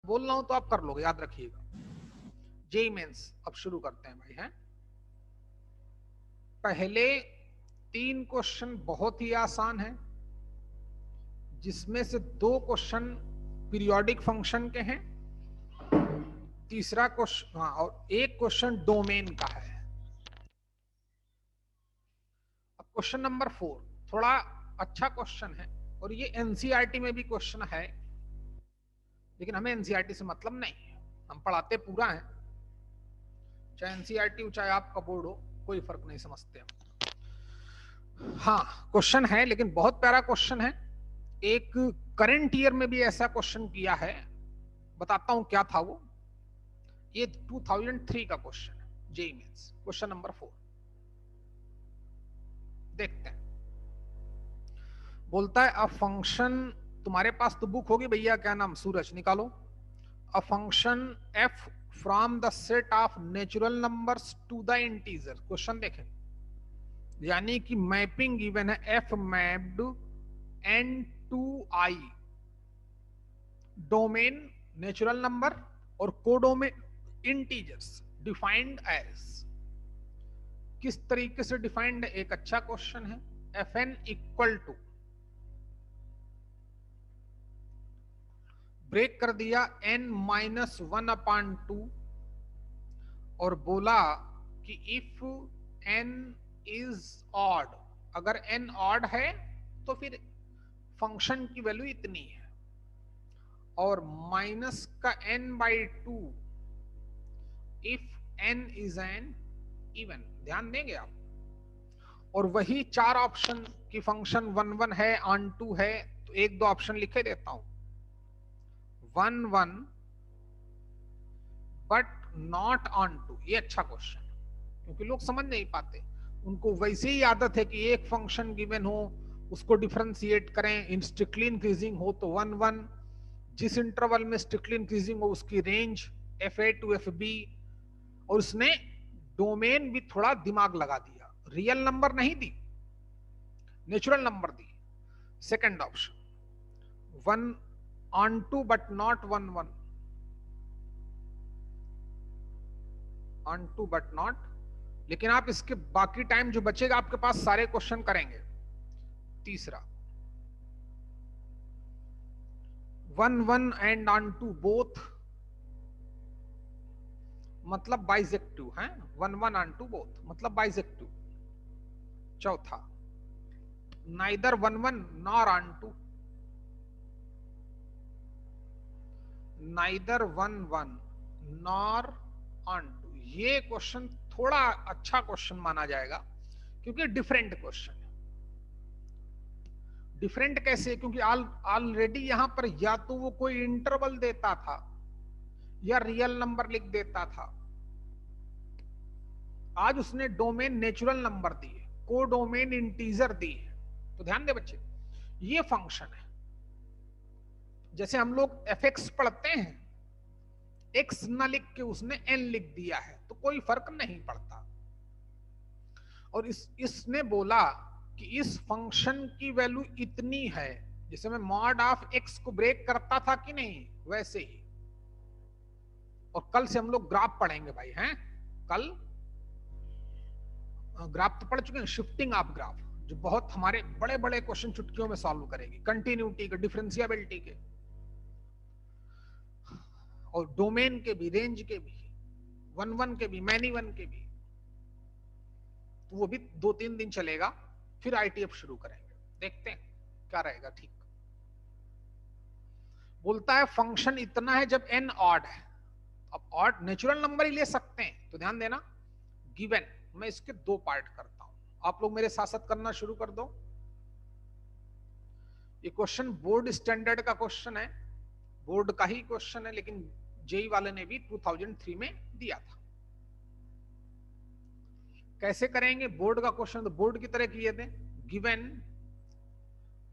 बोल रहा हूं तो आप कर लोगे, याद रखिएगा। जेई मेंस अब शुरू करते हैं भाई। हैं पहले 3 क्वेश्चन बहुत ही आसान है, जिसमें से 2 क्वेश्चन पीरियोडिक फंक्शन के हैं, तीसरा क्वेश्चन और एक क्वेश्चन डोमेन का है। अब क्वेश्चन नंबर 4 थोड़ा अच्छा क्वेश्चन है, और ये एनसीईआरटी में भी क्वेश्चन है, लेकिन हमें एनसीईआरटी से मतलब नहीं है, हम पढ़ाते पूरा है, चाहे एनसीईआरटी हो चाहे आपका बोर्ड हो, कोई फर्क नहीं समझते हम। हाँ क्वेश्चन है, लेकिन बहुत प्यारा क्वेश्चन है। एक करंट ईयर में भी ऐसा क्वेश्चन किया है, बताता हूं क्या था वो। ये 2003 का क्वेश्चन है, जेईई मेंस क्वेश्चन नंबर 4। देखते हैं। बोलता है अ फंक्शन, तुम्हारे पास तो बुक होगी भैया, क्या नाम, सूरज निकालो। A function F from the set of natural numbers to the integer. Question देखें, यानी कि मैपिंग गिवन है F mapped n to i, domain natural number और कोडोमेन इंटीजर्स, डिफाइंड एज। किस तरीके से डिफाइंड है, एक अच्छा क्वेश्चन है। F N equal to, break कर दिया n-1/2, और बोला कि इफ n इज ऑड, अगर n ऑड है तो फिर फंक्शन की वैल्यू इतनी है, और माइनस का n/2 if n is an even. ध्यान देंगे आप। और वही 4 ऑप्शन की फंक्शन 1 1 है, ऑन 2 है, तो 1 2 ऑप्शन लिखे देता हूं। 1 1 बट नॉट ऑन 2, ये अच्छा क्वेश्चन, क्योंकि लोग समझ नहीं पाते, उनको वैसे ही आदत है कि एक फंक्शन गिवन हो उसको डिफरेंशिएट करें, इन स्ट्रिक्टली इंक्रीजिंग हो तो 1 1, जिस इंटरवल में स्ट्रिक्टली इंक्रीजिंग हो उसकी रेंज fa टू fb, और उसने डोमेन भी थोड़ा दिमाग लगा दिया, रियल नंबर नहीं दी, नेचुरल नंबर दी। Second option 1 on 2 but not 1 1, on 2 but not, लेकिन आप इसके बाकी टाइम जो बचेगा आपके पास सारे क्वेश्चन करेंगे। तीसरा 1 1 एंड ऑन 2 बोथ, मतलब बाइजेक्टिव है, 1 1 ऑन 2 बोथ मतलब बाइजेक्टिव। चौथा neither 1 1 nor on 2, neither 1 1 nor on 2। ये क्वेश्चन थोड़ा अच्छा क्वेश्चन माना जाएगा, क्योंकि डिफरेंट क्वेश्चन है। डिफरेंट कैसे, क्योंकि ऑलरेडी यहां पर या तो वो कोई इंटरवल देता था या रियल नंबर लिख देता था, आज उसने डोमेन नेचुरल नंबर दिए, को डोमेन इंटीजर दी है। तो ध्यान दे बच्चे, ये फंक्शन है। जैसे हम लोग fx पढ़ते हैं, x न लिख के उसने n लिख दिया है, तो कोई फर्क नहीं पड़ता। और इसने बोला कि इस फंक्शन की वैल्यू इतनी है, जैसे मैं मॉड ऑफ x को ब्रेक करता था कि नहीं, वैसे ही। और कल से हम लोग ग्राफ पढ़ेंगे भाई। हैं कल ग्राफ तो पढ़ चुके हैं, शिफ्टिंग ऑफ ग्राफ, जो बहुत हमारे बड़े बड़े क्वेश्चन चुटकियों में सॉल्व करेगी, कंटिन्यूटी के, डिफरेंशियबिलिटी के, और डोमेन के भी, रेंज के भी, 1 1 के भी, मैनी 1 के भी। तो वो भी 2-3 दिन चलेगा, फिर आईटीएफ शुरू करेंगे, देखते हैं क्या रहेगा। ठीक। बोलता है फंक्शन इतना है जब n ऑड है। अब ऑड नेचुरल नंबर ही ले सकते हैं, तो ध्यान देना। गिवन, मैं इसके 2 पार्ट करता हूं, आप लोग मेरे साथ साथ करना शुरू कर दो। ये क्वेश्चन बोर्ड स्टैंडर्ड का क्वेश्चन है, बोर्ड का ही क्वेश्चन है, लेकिन जेई वाले ने भी 2003 में दिया था। कैसे करेंगे बोर्ड का क्वेश्चन, तो बोर्ड की तरह किए थे। Given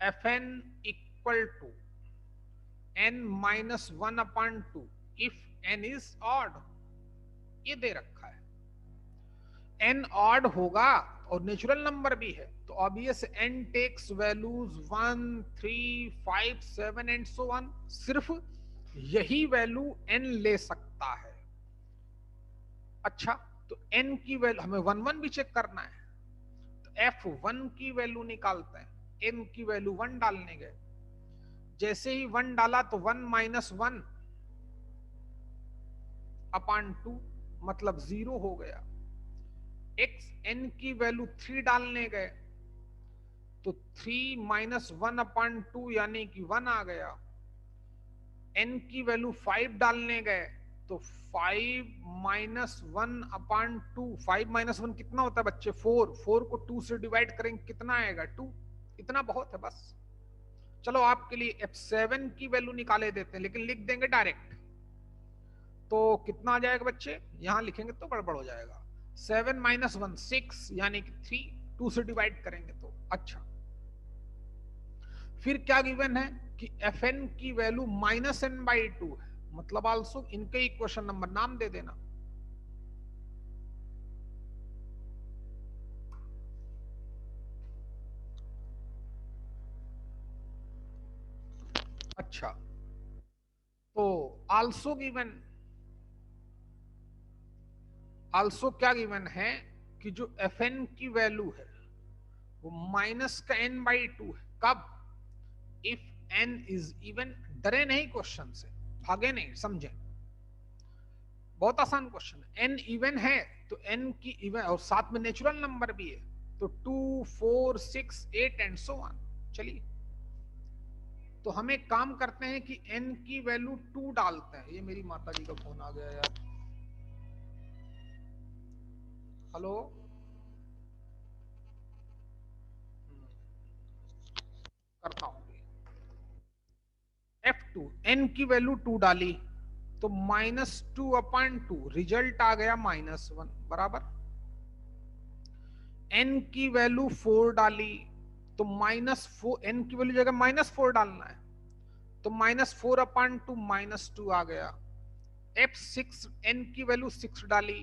fn equal to n-1/2 if n is odd, ये दे रखा है। n ऑड होगा और नेचुरल नंबर भी है, तो obvious n takes values 1 3 5 7 and so on. सिर्फ यही वैल्यू n ले सकता है। अच्छा, तो n की वैल्यू हमें 1 1 भी चेक करना है, तो f1 की वैल्यू निकालते हैं। n की वैल्यू 1 डालने गए, जैसे ही 1 डाला तो 1 - 1 अपान 2 मतलब 0 हो गया। x n की वैल्यू 3 डालने गए तो 3 - 1 अपान 2 यानी कि 1 आ गया। n की वैल्यू 5 डालने गए तो 5 - 1 अपान 2, 5 - 1 कितना होता है बच्चे? 4। 4 को 2 से डिवाइड करेंगे कितना आएगा? 2। इतना बहुत है बस। चलो आपके लिए f7 की वैल्यू निकाले देते हैं, लेकिन लिख देंगे डायरेक्ट, तो कितना आ जाएगा बच्चे? यहां लिखेंगे तो गड़बड़ हो जाएगा। 7 - 1 6 यानी कि 3, 2 से डिवाइड करेंगे तो। अच्छा, फिर क्या गिवन है कि fn की वैल्यू -n/2 है, मतलब आल्सो इनके इक्वेशन नंबर नाम दे देना। अच्छा, तो आल्सो क्या गिवन है कि जो fn की वैल्यू है वो -n/2 है। कब? If n is even. डरे नहीं क्वेश्चन से, भागे नहीं, समझे, बहुत आसान क्वेश्चन है। n इवन है तो n की इवन, और साथ में नेचुरल नंबर भी है, तो 2 4 6 8 एंड सो ऑन। चलिए, तो हम एक काम करते हैं कि n की वैल्यू 2 डालते हैं। ये मेरी माता जी का फोन आ गया यार। हेलो, करता हूं। f2 n की वैल्यू 2 डाली तो -2 अपान 2, रिजल्ट आ गया -1 बराबर। n की वैल्यू 4 डाली तो -4, n की वैल्यू जगह -4 डालना है, तो -4 अपान 2 -2 आ गया। f6 n की वैल्यू 6 डाली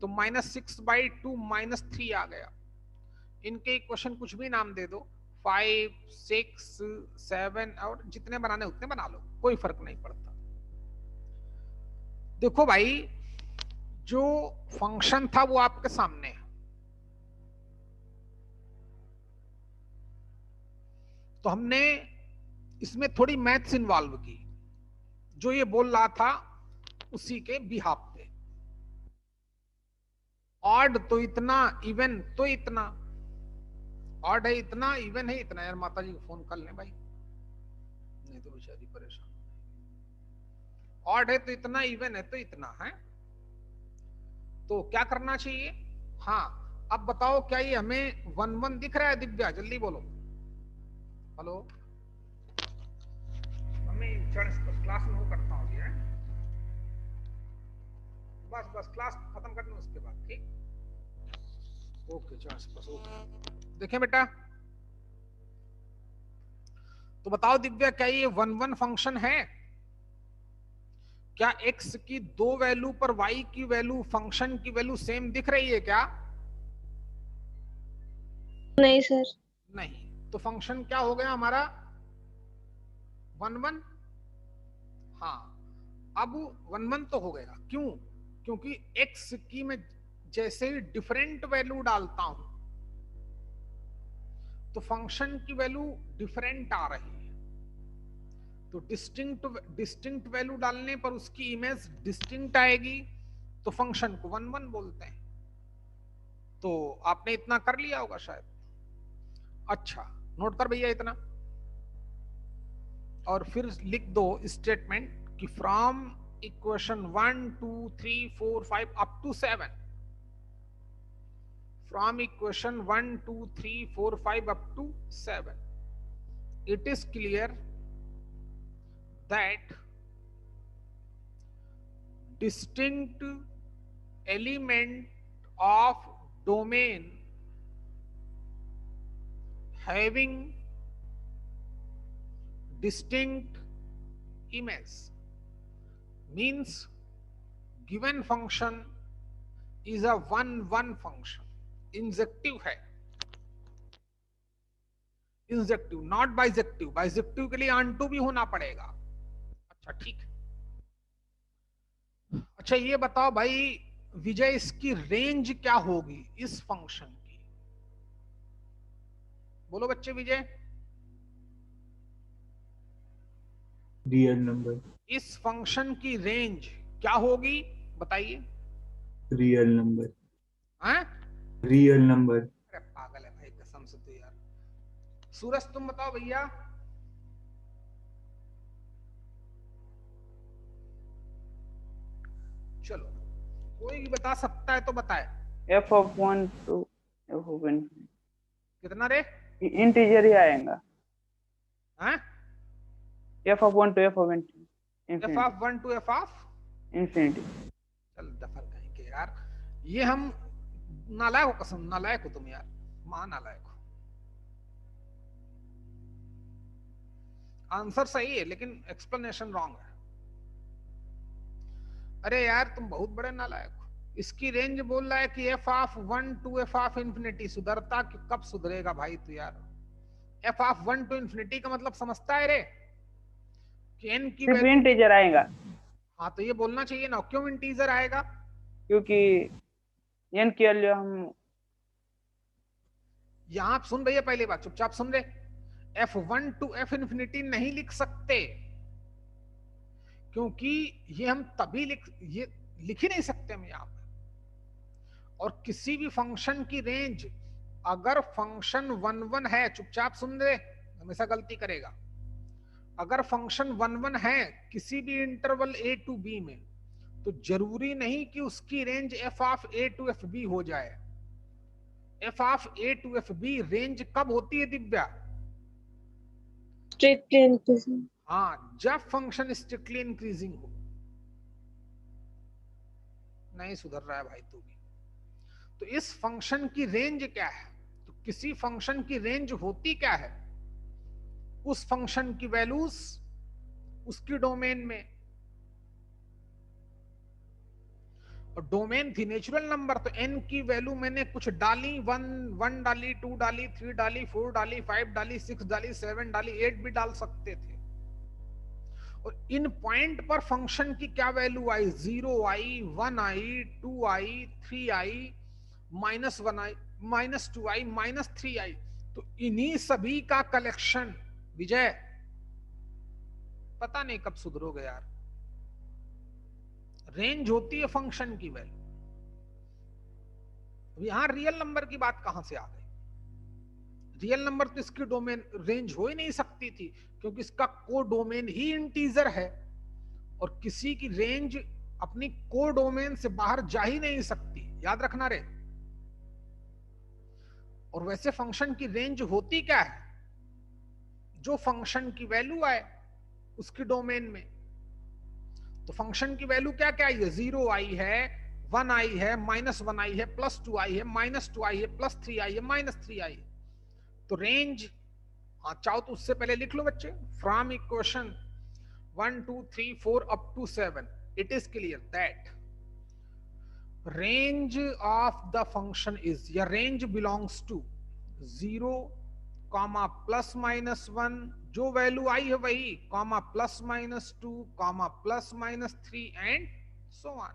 तो -6/2 -3 आ गया। इनके इक्वेशन कुछ भी नाम दे दो, 5 6 7 और जितने बनाने उतने बना लो, कोई फर्क नहीं पड़ता। देखो भाई, जो फंक्शन था वो आपके सामने है, तो हमने इसमें थोड़ी मैथ्स इन्वॉल्व की। जो ये बोल रहा था उसी के बिहाफ पे। ऑड तो इतना, इवन तो इतना। ऑड है इतना, इवन है इतना। यार माता जी को फोन कर ले भाई, नहीं तो बेचारी परेशान। ऑड है तो इतना, इवन है तो इतना है। तो क्या करना चाहिए? हाँ, अब बताओ क्या ये हमें 1 1 दिख रहा है? दिव्या जल्दी बोलो। हेलो मम्मी, क्लास में वो करता हूँ है? बस बस क्लास खत्म करना उसके बाद, ठीक? Okay, okay. देखें बेटा, तो बताओ दिव्या, क्या ये 1 1 फंक्शन है? क्या x की 2 वैल्यू पर y की वैल्यू, फंक्शन की वैल्यू सेम दिख रही है क्या? नहीं सर। नहीं। तो फंक्शन क्या हो गया हमारा? 1 1। हाँ, अब 1 1 तो हो गया। क्यों? क्योंकि x की मैं जैसे ही डिफरेंट वैल्यू डालता हूं तो फंक्शन की वैल्यू डिफरेंट आ रही है। तो डिस्टिंक्ट वैल्यू डालने पर उसकी इमेज डिस्टिंक्ट आएगी, तो फंक्शन को 1 1 बोलते हैं। तो आपने इतना कर लिया होगा शायद। अच्छा, नोट कर भैया इतना, और फिर लिख दो स्टेटमेंट कि from equation 1 2 3 4 5 up to 7, from equation 1 2 3 4 5 up to 7, it is clear that distinct element of domain having distinct image means given function is a 1 1 function। Injective है, इंजेक्टिव नॉट बाइजेक्टिव। बाइजेक्टिव के लिए on to भी होना पड़ेगा। अच्छा ठीक है, अच्छा ये बताओ भाई विजय, इसकी रेंज क्या होगी इस फंक्शन की? बोलो बच्चे, विजय। Real number. इस फंक्शन की रेंज क्या होगी बताइए। Real number. हैं? Real number. अरे पागल है भाई कसम से तो यार। सूरज तुम बताओ भैया। चलो कोई भी बता सकता है तो बताए। f(1) to f(n)। कितना रे? इंटीजर ही आएगा। हैं? f(1) to f(n)। F of 1 to F of infinity. चल दफर कहीं के यार। ये हम नालायक हो, कसम नालायक हो तुम यार, मां नालायक हो। आंसर सही है लेकिन एक्सप्लेनेशन रॉन्ग है। अरे यार तुम बहुत बड़े नालायक हो। इसकी रेंज बोल रहा है कि F of 1 to F of infinity. सुधरता कि कब सुधरेगा भाई तू यार। एफ ऑफ 1 टू इंफिनिटी का मतलब समझता है रे कि एन की सिर्फ वैल्यू। इंटीजर आएगा हाँ तो ये बोलना चाहिए ना, क्यों इंटीजर आएगा? क्योंकि n की वैल्यू हम यहां आप सुन रही है, पहली बात चुपचाप सुन रहे। f1 टू एफ इंफिनिटी नहीं लिख सकते क्योंकि ये हम तभी ये लिख ही नहीं सकते हम यहां पर। और किसी भी फंक्शन की रेंज, अगर फंक्शन 1 1 है, चुपचाप सुन रहे, हमेशा गलती करेगा। अगर फंक्शन 1 1 है किसी भी इंटरवल a टू b में, तो जरूरी नहीं कि उसकी range f of a to F B हो जाए। F of A to F B range कब होती है दिव्या? Strictly increasing. हाँ, जब फंक्शन स्ट्रिक्टली इंक्रीजिंग हो। नहीं सुधर रहा है भाई तू भी। तो इस फंक्शन की रेंज क्या है? तो किसी फंक्शन की रेंज होती क्या है? उस फंक्शन की वैल्यूज उसकी डोमेन में। और डोमेन थी नेचुरल नंबर, तो n की वैल्यू मैंने कुछ डाली, 1 डाली, 2 डाली, 3 डाली, 4 डाली, 5 डाली, 6 डाली, 7 डाली, 8 भी डाल सकते थे। और इन पॉइंट पर फंक्शन की क्या वैल्यू आई? 0 आई, 1 आई, 2 आई, 3 आई, -1 आई, -2 आई, -3 आई। तो इन्हीं सभी का कलेक्शन। विजय पता नहीं कब सुधरोगे यार। रेंज होती है फंक्शन की वैल्यू। यहां रियल नंबर की बात कहां से आ गई? रियल नंबर तो इसकी डोमेन रेंज हो ही नहीं सकती थी क्योंकि इसका को डोमेन ही इंटीजर है। और किसी की रेंज अपनी को डोमेन से बाहर जा ही नहीं सकती, याद रखना रे। और वैसे फंक्शन की रेंज होती क्या है? जो फंक्शन की वैल्यू आए उसकी डोमेन में। तो फंक्शन की वैल्यू क्या क्या आई है? 0 आई है, 1 आई है, -1 आई है, +2 आई है, -2 आई है, +3 आई है, -3 आई है। तो रेंज, हाँ चाहो तो उससे पहले लिख लो बच्चे, from equation 1 2 3 4 up to 7 it is clear that range of the function is, या range belongs to 0, +-1, जो वैल्यू आई है वही, +-2, +-3 एंड सो ऑन।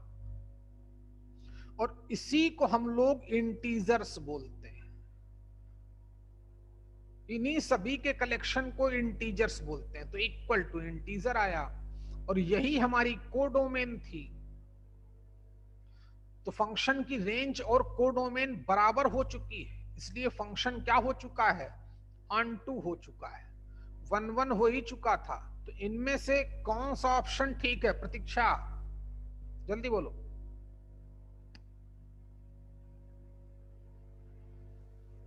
और इसी को हम लोग इंटीजर्स बोलते हैं। इन्हीं सभी के कलेक्शन को इंटीजर्स बोलते हैं। तो इक्वल टू इंटीजर आया और यही हमारी कोडोमेन थी। तो फंक्शन की रेंज और कोडोमेन बराबर हो चुकी है, इसलिए फंक्शन क्या हो चुका है? ऑन-टू हो चुका है। 1 1 हो ही चुका था। तो इनमें से कौन सा ऑप्शन ठीक है? प्रतीक्षा जल्दी बोलो।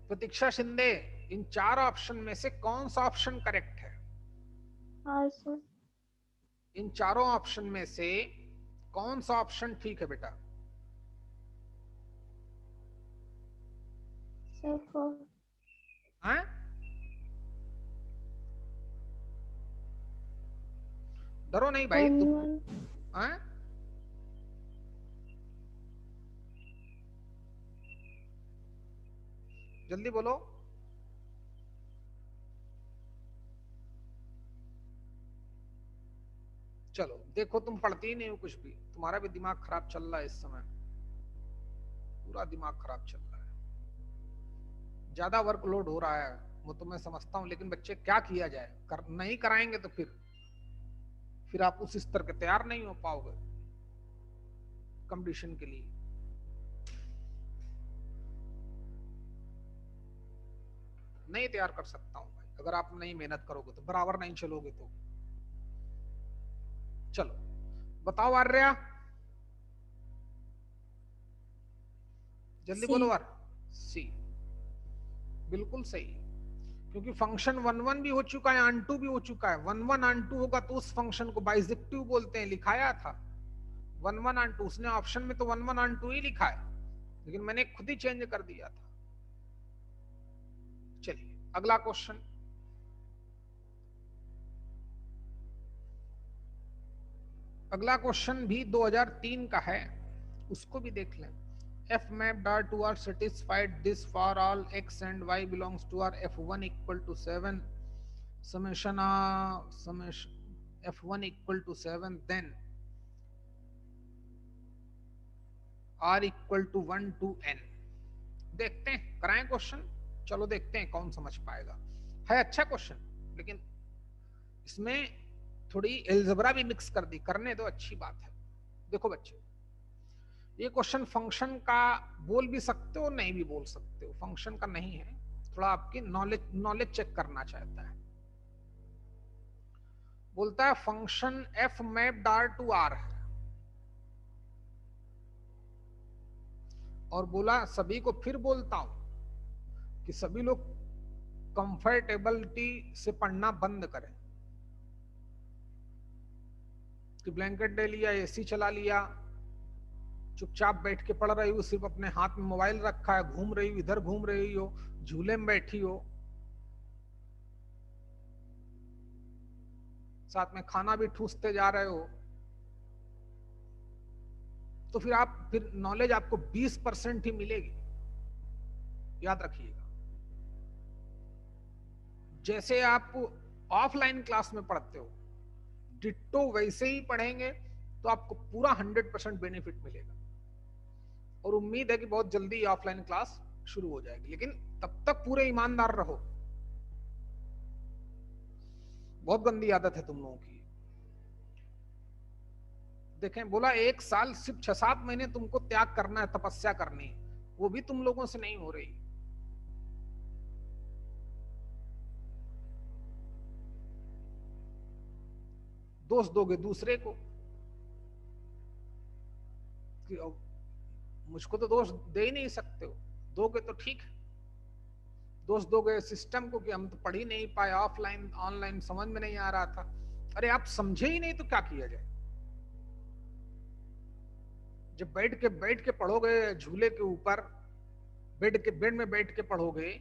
प्रतीक्षा शिंदे, इन 4 ऑप्शन में से कौन सा ऑप्शन करेक्ट है? हाँ सर। इन चारों ऑप्शन में से कौन सा ऑप्शन ठीक है बेटा? सर हाँ? डरो नहीं भाई तुम। 1 हाँ? जल्दी बोलो। चलो देखो तुम पढ़ती ही नहीं हो कुछ भी, तुम्हारा भी दिमाग खराब चल रहा है इस समय, पूरा दिमाग खराब चल रहा है, ज्यादा वर्कलोड हो रहा है, वो तो मैं समझता हूँ, लेकिन बच्चे क्या किया जाए, नहीं कराएंगे तो फिर आप उस स्तर के तैयार नहीं हो पाओगे कंपटीशन के लिए। नहीं तैयार कर सकता हूं भाई, अगर आप नहीं मेहनत करोगे तो, बराबर नहीं चलोगे तो। चलो बताओ आर्या, जल्दी बोलो यार। सी, बिल्कुल सही, क्योंकि फंक्शन 1 1 भी हो चुका है, ऑन 2 भी हो चुका है। 1 1 ऑन 2 होगा तो उस फंक्शन को बाइजेक्टिव बोलते हैं, लिखाया था 1 1 ऑन 2, उसने ऑप्शन में तो 1 1 ऑन 2 ही लिखा है, लेकिन मैंने खुद ही चेंज कर दिया था। चलिए अगला क्वेश्चन, अगला क्वेश्चन भी 2003 का है, उसको भी देख लें। F map dot to R satisfied this for all x and y belongs to R, F1 equal to 7 summation F1 equal to 7, then R equal to 1 to n। देखते हैं, कराएं क्वेश्चन, चलो देखते हैं कौन समझ पाएगा। है अच्छा क्वेश्चन, लेकिन इसमें थोड़ी एल्जेब्रा भी मिक्स कर दी, करने दो, अच्छी बात है। देखो बच्चे, ये क्वेश्चन फंक्शन का बोल भी सकते हो, नहीं भी बोल सकते हो, फंक्शन का नहीं है, थोड़ा आपकी नॉलेज चेक करना चाहता है। बोलता है फंक्शन एफ मैप डार टू आर है, और बोला सभी को, फिर बोलता हूं कि सभी लोग कंफर्टेबिलिटी से पढ़ना बंद करें, कि ब्लैंकेट ले लिया, एसी चला लिया, चुपचाप बैठ के पढ़ रही हो, सिर्फ अपने हाथ में मोबाइल रखा है, घूम रही हो, इधर घूम रही हो, झूले में बैठी हो, साथ में खाना भी ठूसते जा रहे हो, तो फिर नॉलेज आपको 20% ही मिलेगी, याद रखिएगा। जैसे आप ऑफलाइन क्लास में पढ़ते हो, डिट्टो वैसे ही पढ़ेंगे तो आपको पूरा 100% बेनिफिट मिलेगा, और उम्मीद है कि बहुत जल्दी ऑफलाइन क्लास शुरू हो जाएगी, लेकिन तब तक पूरे ईमानदार रहो। बहुत गंदी आदत है तुम लोगों की। देखें, बोला 1 साल सिर्फ 6-7 महीने तुमको त्याग करना है, तपस्या करनी है, वो भी तुम लोगों से नहीं हो रही। दोष दोगे दूसरे को, मुझको तो दोष दे ही नहीं सकते हो, दोगे तो ठीक है, दोष दोगे सिस्टम को कि हम तो पढ़ ही नहीं पाए, ऑफलाइन ऑनलाइन समझ में नहीं आ रहा था। अरे आप समझे ही नहीं तो क्या किया जाए? जब बैठ के पढ़ोगे झूले के ऊपर, बेड में बैठ के पढ़ोगे,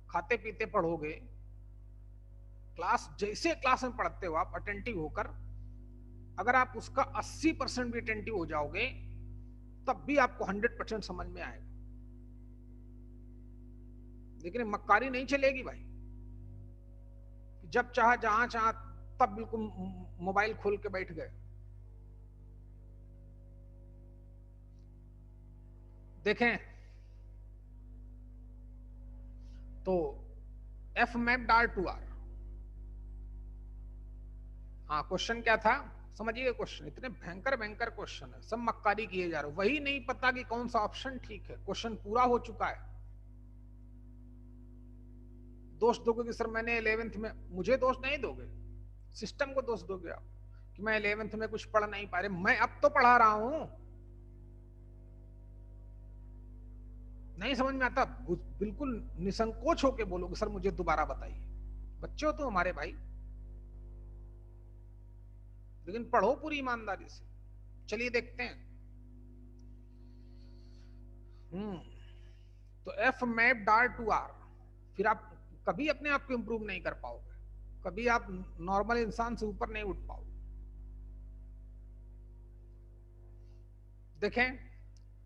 खाते पीते पढ़ोगे, क्लास जैसे क्लास में पढ़ते हो आप अटेंटिव होकर, अगर आप उसका 80% भी अटेंटिव हो जाओगे तब भी आपको 100% समझ में आएगा। लेकिन मक्कारी नहीं चलेगी भाई, जब चाहा जहां चाहा तब बिल्कुल मोबाइल खोल के बैठ गए। देखें तो एफ मैप डार टू आर, हाँ क्वेश्चन क्या था समझिए। क्वेश्चन इतने भयंकर भयंकर क्वेश्चन है, सब मक्कारी किए जा रहे हो, वही नहीं पता कि कौन सा ऑप्शन ठीक है। क्वेश्चन पूरा हो चुका है, दोष दोगे कि सर मैंने 11th में, मुझे दोष नहीं दोगे, सिस्टम को दोष दोगे आप कि मैं 11th में कुछ पढ़ नहीं पा रहे। मैं अब तो पढ़ा रहा हूं, नहीं समझ में आता बिल्कुल निसंकोच होके बोलोगे सर मुझे दोबारा बताइए। बच्चे हो तो हमारे भाई, लेकिन पढ़ो पूरी ईमानदारी से। चलिए देखते हैं। तो एफ मैप डार टू आर, फिर आप कभी अपने आप को इंप्रूव नहीं कर पाओगे, कभी आप नॉर्मल इंसान से ऊपर नहीं उठ पाओगे। देखें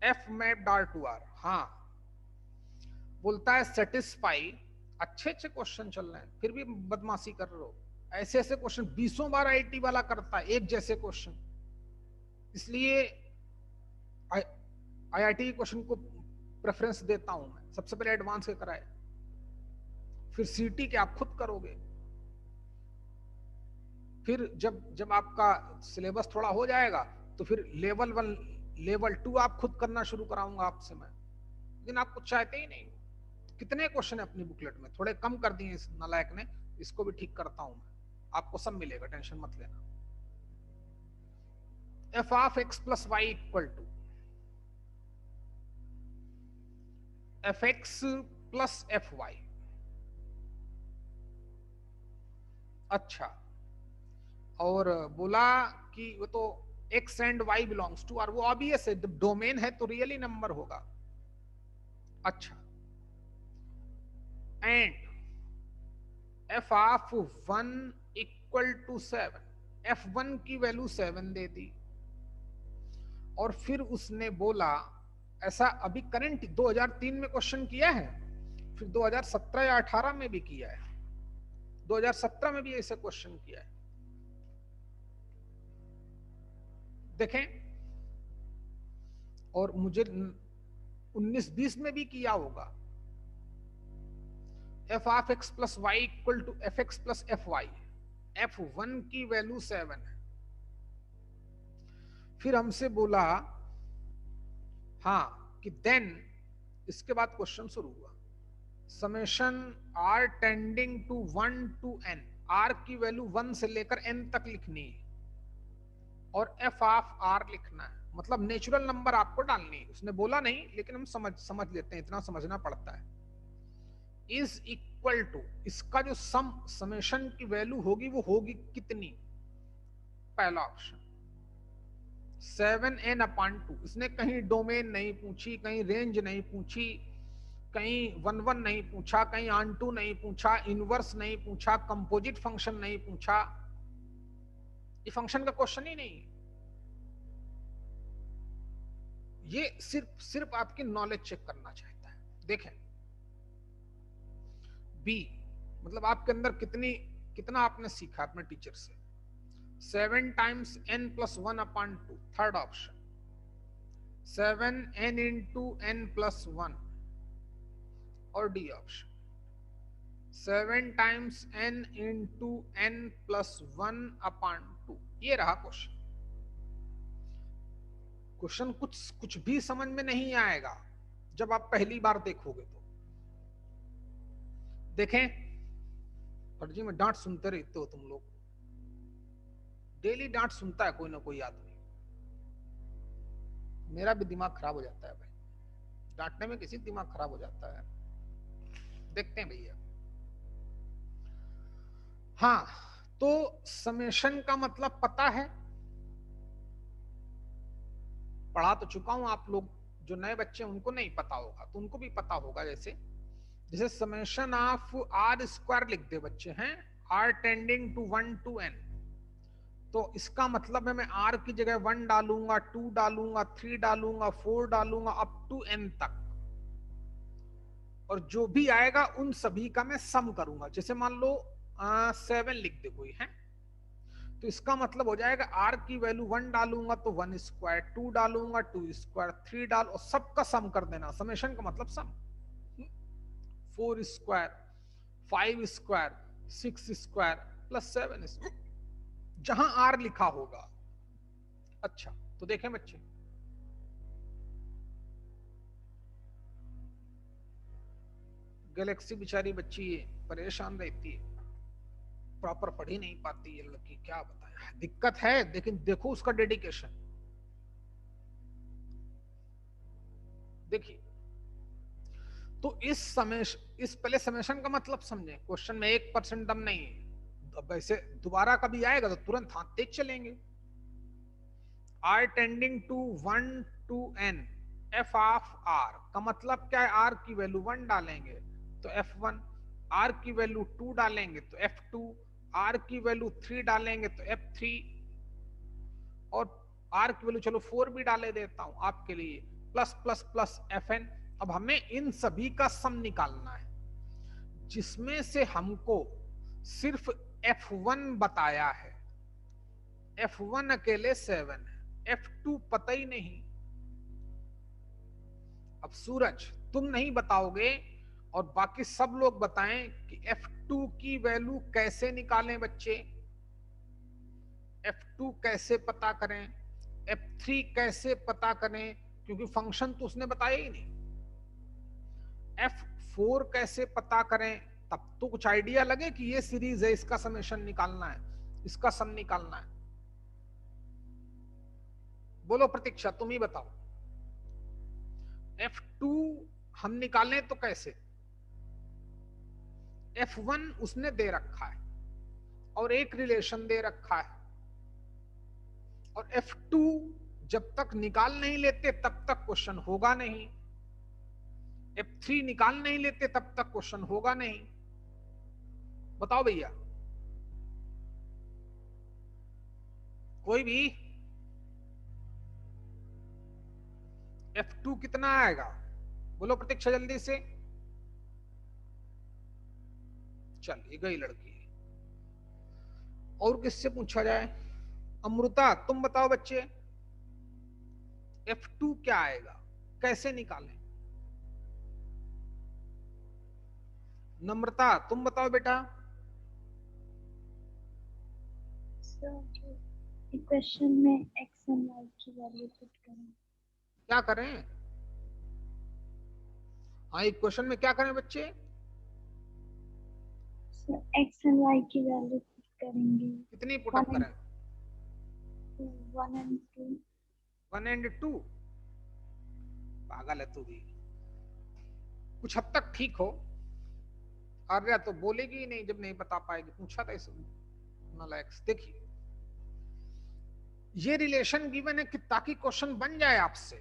एफ मैप डार टू आर, हाँ बोलता है सेटिस्फाई। अच्छे अच्छे क्वेश्चन चल रहे हैं, फिर भी बदमाशी कर रहे हो। ऐसे ऐसे क्वेश्चन 20 बार आईआईटी वाला करता है, एक जैसे क्वेश्चन। इसलिए आईआईटी क्वेश्चन को प्रेफरेंस देता हूं मैं, सबसे पहले एडवांस के कराए, फिर सीटी के आप खुद करोगे। फिर जब आपका सिलेबस थोड़ा हो जाएगा तो फिर लेवल 1 लेवल 2 आप खुद करना शुरू कराऊंगा आपसे मैं, लेकिन आप कुछ चाहते ही नहीं। कितने क्वेश्चन है अपनी बुकलेट में, थोड़े कम कर दिए इस नालायक ने, इसको भी ठीक करता हूं मैं, आपको सब मिलेगा, टेंशन मत लेना। F of X plus Y equal to F X plus F Y. अच्छा, और बोला कि वो तो x and y belongs to R, वो ऑब्वियस है, जब डोमेन है तो रियली नंबर होगा। अच्छा, and f of 1 equal to 7, f1 की वैल्यू 7 दे दी, और फिर उसने बोला ऐसा अभी करंट 2003 में क्वेश्चन किया है, फिर 2017 या 18 में भी किया है, 2017 में भी ऐसे क्वेश्चन किया है। देखें, और मुझे 19-20 में भी किया होगा। F of X plus Y equal to F X plus F Y, f1 की वैल्यू 7 है। फिर हमसे बोला हाँ कि देन, इसके बाद क्वेश्चन शुरू हुआ, summation r tending to 1 to n, r की वैल्यू 1 से लेकर n तक लिखनी है, और f ऑफ r लिखना है, मतलब नेचुरल नंबर आपको डालनी है। उसने बोला नहीं, लेकिन हम समझ लेते हैं, इतना समझना पड़ता है। इज इक्वल टू, इसका जो समेशन की वैल्यू होगी वो होगी कितनी, पहला ऑप्शन 7n/2। इसने कहीं डोमेन नहीं पूछी, कहीं रेंज नहीं पूछी, कहीं 1 नहीं पूछा, कहीं ऑन-टू नहीं पूछा, इनवर्स नहीं पूछा, कंपोजिट फंक्शन नहीं पूछा, ये फंक्शन का क्वेश्चन ही नहीं। ये सिर्फ आपकी नॉलेज चेक करना चाहता है। देखें, बी मतलब आपके अंदर कितना आपने सीखा अपने टीचर से। 7 times n plus 1/2, third option 7n into n plus 1, और D option 7 times n into n plus 1/2। ये रहा क्वेश्चन। क्वेश्चन कुछ भी समझ में नहीं आएगा जब आप पहली बार देखोगे तो। देखें, फर्जी में डांट सुनते रहते हो तुम लोग, डेली डांट सुनता है कोई ना कोई आदमी। मेरा भी दिमाग खराब हो जाता है भाई, डांटने में किसी दिमाग खराब हो जाता है। देखते हैं भैया। हाँ, तो समेशन का मतलब पता है, पढ़ा तो चुका हूं। आप लोग जो नए बच्चे हैं उनको नहीं पता होगा, तो उनको भी पता होगा। जैसे समेशन ऑफ आर स्क्वायर लिख दे बच्चे हैं, R tending to 1 to n, तो इसका मतलब है मैं r की जगह 1 डालूंगा, 2 डालूंगा, 3 डालूंगा, 4 डालूंगा, अप टू n तक, और जो भी आएगा उन सभी का मैं सम करूंगा। जैसे मान लो 7 लिख दे कोई है, तो इसका मतलब हो जाएगा r की वैल्यू 1 डालूंगा तो 1 स्क्वायर, 2 डालूंगा 2 स्क्वायर, 3 डाल, और सबका सम कर देना। समेशन का मतलब सम। 4 square, 5 square, 6 square plus 7 square, जहां r लिखा होगा। अच्छा, तो देखें बच्चे, गैलेक्सी बेचारी बच्ची परेशान रहती है, प्रॉपर पढ़ ही नहीं पाती ये लड़की, क्या बताया, दिक्कत है। लेकिन देखो उसका डेडिकेशन, देखिए। तो इस पहले समेशन का मतलब समझे। क्वेश्चन में 1% दम नहीं है, अब ऐसे दोबारा कभी आएगा तो तुरंत हाथ तेज चलेंगे। r tending to 1 to n, f of r का मतलब क्या है, r की वैल्यू 1 डालेंगे तो f1, r की वैल्यू 2 डालेंगे तो f2, r की वैल्यू 3 डालेंगे तो f3, और r की वैल्यू चलो 4 भी डाले देता हूं आपके लिए, प्लस प्लस प्लस fn। अब हमें इन सभी का सम निकालना है, जिसमें से हमको सिर्फ F1 बताया है, F1 अकेले 7 है, F2 पता ही नहीं। अब सूरज तुम नहीं बताओगे और बाकी सब लोग बताएं कि F2 की वैल्यू कैसे निकालें बच्चे, F2 कैसे पता करें, F3 कैसे पता करें, क्योंकि फंक्शन तो उसने बताया ही नहीं। F4 कैसे पता करें, तब तो कुछ आइडिया लगे कि ये सीरीज है, इसका समेशन निकालना है, इसका सम निकालना है। बोलो प्रतीक्षा, तुम ही बताओ। F2 हम निकालें तो कैसे, F1 उसने दे रखा है और एक रिलेशन दे रखा है, और F2 जब तक निकाल नहीं लेते तब तक क्वेश्चन होगा नहीं, F3 निकाल नहीं लेते तब तक क्वेश्चन होगा नहीं। बताओ भैया, कोई भी। F2 कितना आएगा, बोलो प्रतीक्षा जल्दी से। चल ये गई लड़की। और किससे पूछा जाए, अमृता तुम बताओ बच्चे, F2 क्या आएगा, कैसे निकालें। नम्रता तुम बताओ बेटा। इक्वेशन में x एंड y की वैल्यू पुट करें। क्या करें, हाँ इक्वेशन में क्या करें बच्चे, x एंड y की वैल्यू पुट करेंगे। कितनी पुटअप करें, 1 and 2। 1 and 2। पागल है तू भी। कुछ हद तक ठीक हो, आर्या तो बोलेगी ही नहीं जब नहीं बता पाएगी, पूछा था इस नालायक। देखिए ये रिलेशन गिवन है कि ताकि क्वेश्चन बन जाए आपसे।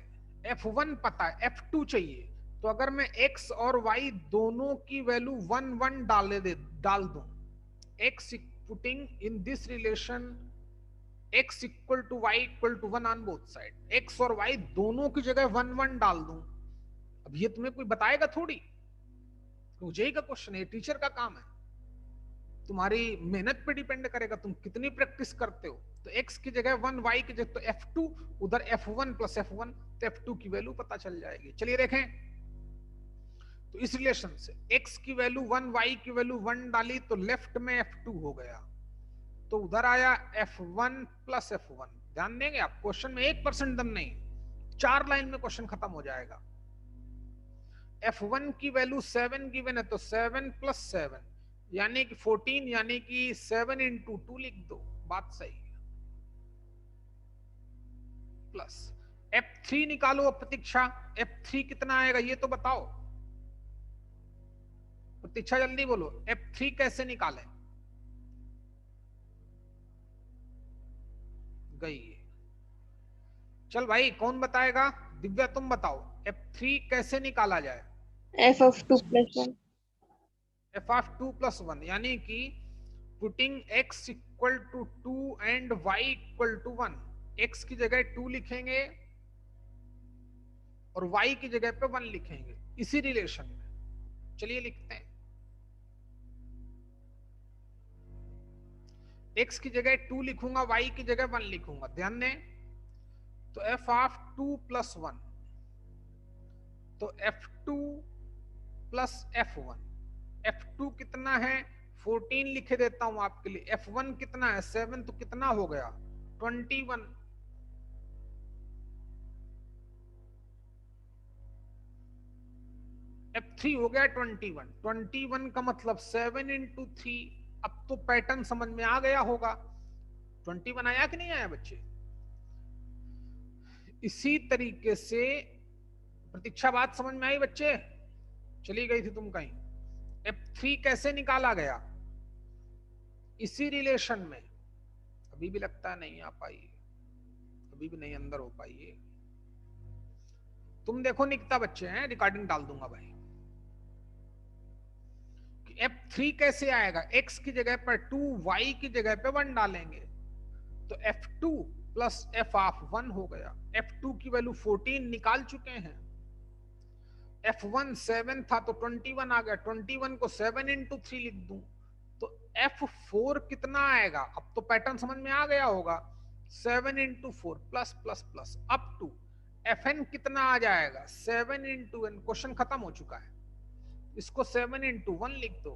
F1 पता है, F2 चाहिए, तो अगर मैं x और y दोनों की वैल्यू 1 1 डाल दूं, x putting in this relation x equal to y equal to 1 on both side, x और y दोनों की जगह 1 1 डाल दूं, अब ये तुम्हें कोई बताएगा थोड़ी, मुझे का क्वेश्चन है, टीचर का काम है, तुम्हारी मेहनत पे डिपेंड करेगा तुम कितनी प्रैक्टिस करते हो। तो x की जगह 1, y की जगह तो F2, उधर F1 प्लस F1, तो F2 की वैल्यू पता चल जाएगी। चलिए देखें, तो इस रिलेशन से x की वैल्यू 1, y की वैल्यू 1 डाली तो लेफ्ट में F2 हो गया, तो उधर आया F1 प्लस F1। ध्यान देंगे आप, क्वेश्चन में 1% दम नहीं, 4 लाइन में क्वेश्चन खत्म हो जाएगा। F1 की वैल्यू 7 गिवन है, तो 7 प्लस 7 यानी कि 14, यानी कि 7 इंटू 2 लिख दो, बात सही है। प्लस F3 निकालो प्रतीक्षा, F3 कितना आएगा ये तो बताओ प्रतीक्षा, जल्दी बोलो F3 कैसे निकालें। गई है, चल भाई कौन बताएगा, दिव्या तुम बताओ F3 कैसे निकाला जाए। f of 2 plus 1। f of 2 plus 1 यानी कि putting x equal to 2 and y equal to 1, x की जगह 2 लिखेंगे और y की जगह पे 1 लिखेंगे इसी रिलेशन में। चलिए लिखते हैं, x की जगह 2 लिखूंगा, y की जगह 1 लिखूंगा, ध्यान दें। तो f of 2 plus 1, तो F2 प्लस F1, F2 कितना है 14 लिखे देता हूं आपके लिए, F1 कितना है 7, तो कितना हो गया 21। F3 हो गया 21, 21 का मतलब 7 इंटू 3। अब तो पैटर्न समझ में आ गया होगा, 21 आया कि नहीं आया बच्चे। इसी तरीके से प्रतीक्षा बात समझ में आई बच्चे, चली गई थी तुम कहीं। F3 कैसे निकाला गया, इसी रिलेशन में। अभी भी लगता है नहीं आ पाई, अभी भी नहीं अंदर हो पाई है। तुम देखो निकता बच्चे हैं, रिकॉर्डिंग डाल दूंगा भाई। कि F3 कैसे आएगा, x की जगह पर 2, y की जगह पे 1 डालेंगे, तो F2 प्लस f ऑफ 1 हो गया। F2 की वैल्यू 14 निकाल चुके हैं, F1 7 था तो 21 आ गया, 21 को 7 इंटू 3 लिख दूं तो F4 कितना आएगा, अब तो पैटर्न समझ में आ गया होगा, 7 into 4 plus plus plus up to Fn कितना आ जाएगा, 7 इंटू n। क्वेश्चन खत्म हो चुका है, इसको 7 इंटू 1 लिख दो,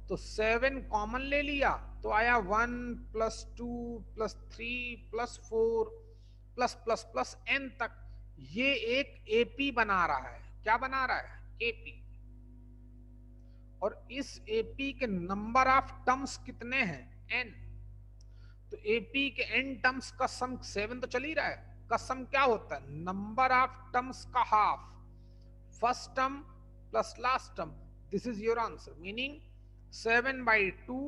तो 7 कॉमन ले लिया तो आया 1 plus 2 plus 3 plus 4 plus plus plus n तक। ये एक एपी बना रहा है, क्या बना रहा है, एपी। और इस एपी के नंबर ऑफ टर्म्स कितने हैं, n। तो एपी के n टर्म्स का सम 7 तो चल ही रहा है, का सम क्या होता है, नंबर ऑफ टर्म्स का half, first term plus last term. This is your answer, meaning 7/2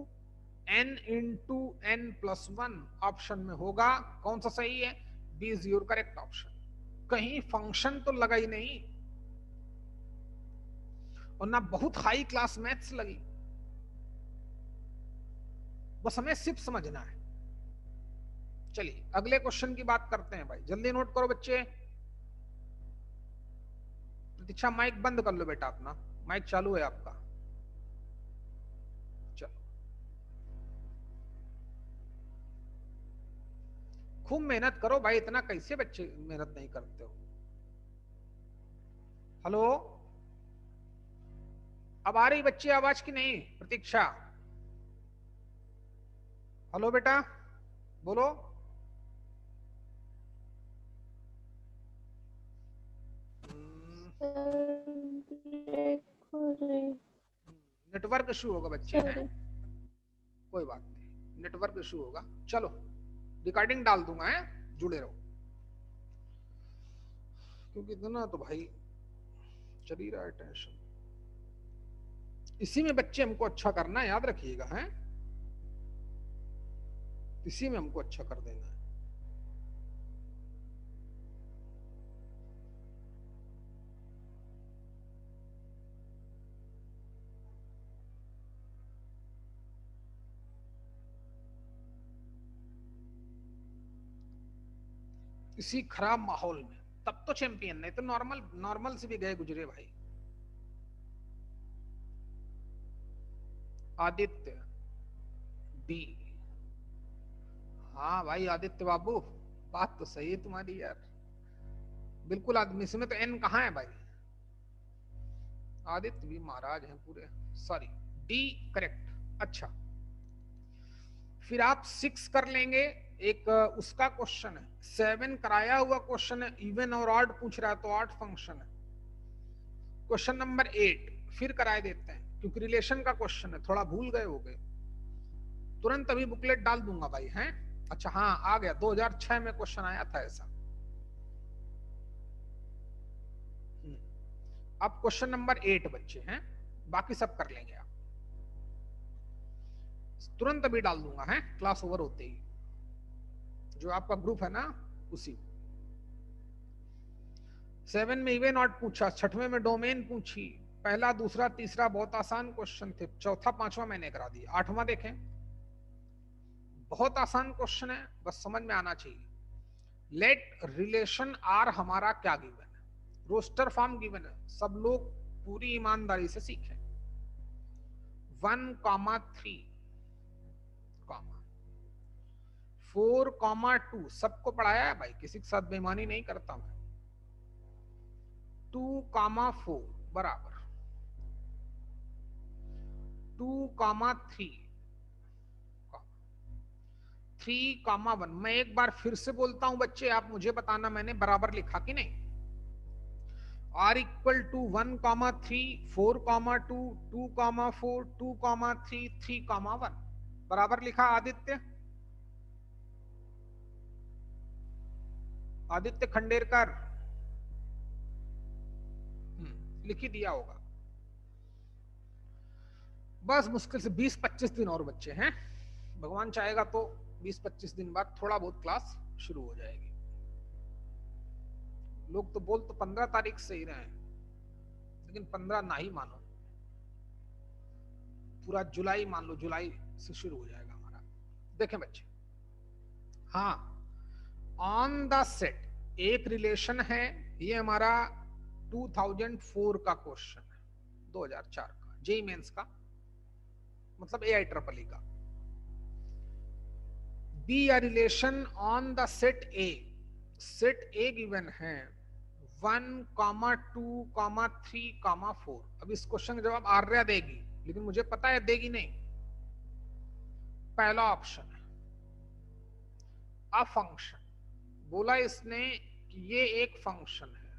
n into n plus 1 option में होगा। कौन सा सही है, B is your correct option. कहीं फंक्शन तो लगा ही नहीं और ना बहुत हाई क्लास मैथ्स लगी, बस हमें सिर्फ समझना है। चलिए अगले क्वेश्चन की बात करते हैं भाई, जल्दी नोट करो बच्चे। प्रतीक्षा माइक बंद कर लो बेटा अपना, माइक चालू है आपका। चलो खूब मेहनत करो भाई, इतना कैसे बच्चे मेहनत नहीं करते हो। हेलो, अब आ रही बच्ची आवाज की नहीं, प्रतीक्षा। हेलो बेटा बोलो। नेटवर्क इशू होगा बच्चे, हैं कोई बात नहीं, नेटवर्क इशू होगा। चलो रिकॉर्डिंग डाल दूंगा, है जुड़े रहो, क्योंकि इतना तो भाई चल ही रहा है टेंशन। इसी में बच्चे हमको अच्छा करना है, याद रखिएगा, हैं इसी में हमको अच्छा कर देना है। इसी खराब माहौल में तब तो चैंपियन, नहीं तो नॉर्मल नॉर्मल से भी गए गुजरे भाई। आदित्य बी, हाँ भाई आदित्य बाबू बात तो सही है तुम्हारी यार, बिल्कुल आदमी इसमें तो एन कहाँ है भाई। आदित्य भी महाराज हैं पूरे, सॉरी डी करेक्ट। अच्छा फिर आप 6 कर लेंगे, एक उसका क्वेश्चन है, 7 कराया हुआ क्वेश्चन है, इवन और ऑड पूछ रहा है तो ऑड फंक्शन है। क्वेश्चन नंबर 8 फिर कराए देते हैं, क्योंकि रिलेशन का क्वेश्चन है, थोड़ा भूल गए हो गए। तुरंत अभी बुकलेट डाल दूंगा भाई, हैं अच्छा हाँ आ गया, 2006 में क्वेश्चन आया था ऐसा। अब क्वेश्चन नंबर 8 बच्चे हैं, बाकी सब कर लेंगे आप, तुरंत अभी डाल दूंगा, है क्लास ओवर होते ही, जो आपका ग्रुप है ना उसी। 7 में इवन ऑड पूछा, 6वें में डोमेन पूछी, पहला दूसरा तीसरा बहुत आसान क्वेश्चन थे, चौथा पांचवा मैंने करा दिया। 8वां देखें, बहुत आसान क्वेश्चन है, बस समझ में आना चाहिए। लेट रिलेशन आर हमारा क्या गिवन है, रोस्टर फॉर्म गिवन है, सब लोग पूरी ईमानदारी से सीखें। 1,3 4,2 सबको पढ़ाया है भाई, किसी के साथ बेईमानी नहीं करता मैं। 2,4 बराबर 2,3 3,1। मैं एक बार फिर से बोलता हूं बच्चे, आप मुझे बताना मैंने बराबर लिखा कि नहीं। R इक्वल टू 1,3 4,2 2,4 2,3 3,1 बराबर लिखा। आदित्य आदित्य खंडेरकर लिख ही दिया होगा। बस मुश्किल से 20-25 दिन और बच्चे हैं, भगवान चाहेगा तो 20-25 दिन बाद थोड़ा बहुत क्लास शुरू हो जाएगी। लोग तो बोल तो 15 तारीख से ही रहे हैं, लेकिन 15 ना ही मानो, पूरा जुलाई मान लो, जुलाई से शुरू हो जाएगा हमारा। देखें बच्चे, हाँ ऑन द सेट एक रिलेशन है, ये हमारा 2004 का क्वेश्चन है, 2004 का जेईई मेंस का। मतलब AI का। Be a relation on the set A given है 1, 2, 3, 4। अब इस क्वेश्चन का जवाब आर्या देगी, लेकिन मुझे पता है देगी नहीं। पहला ऑप्शन है अ फंक्शन, बोला इसने कि ये एक फंक्शन है।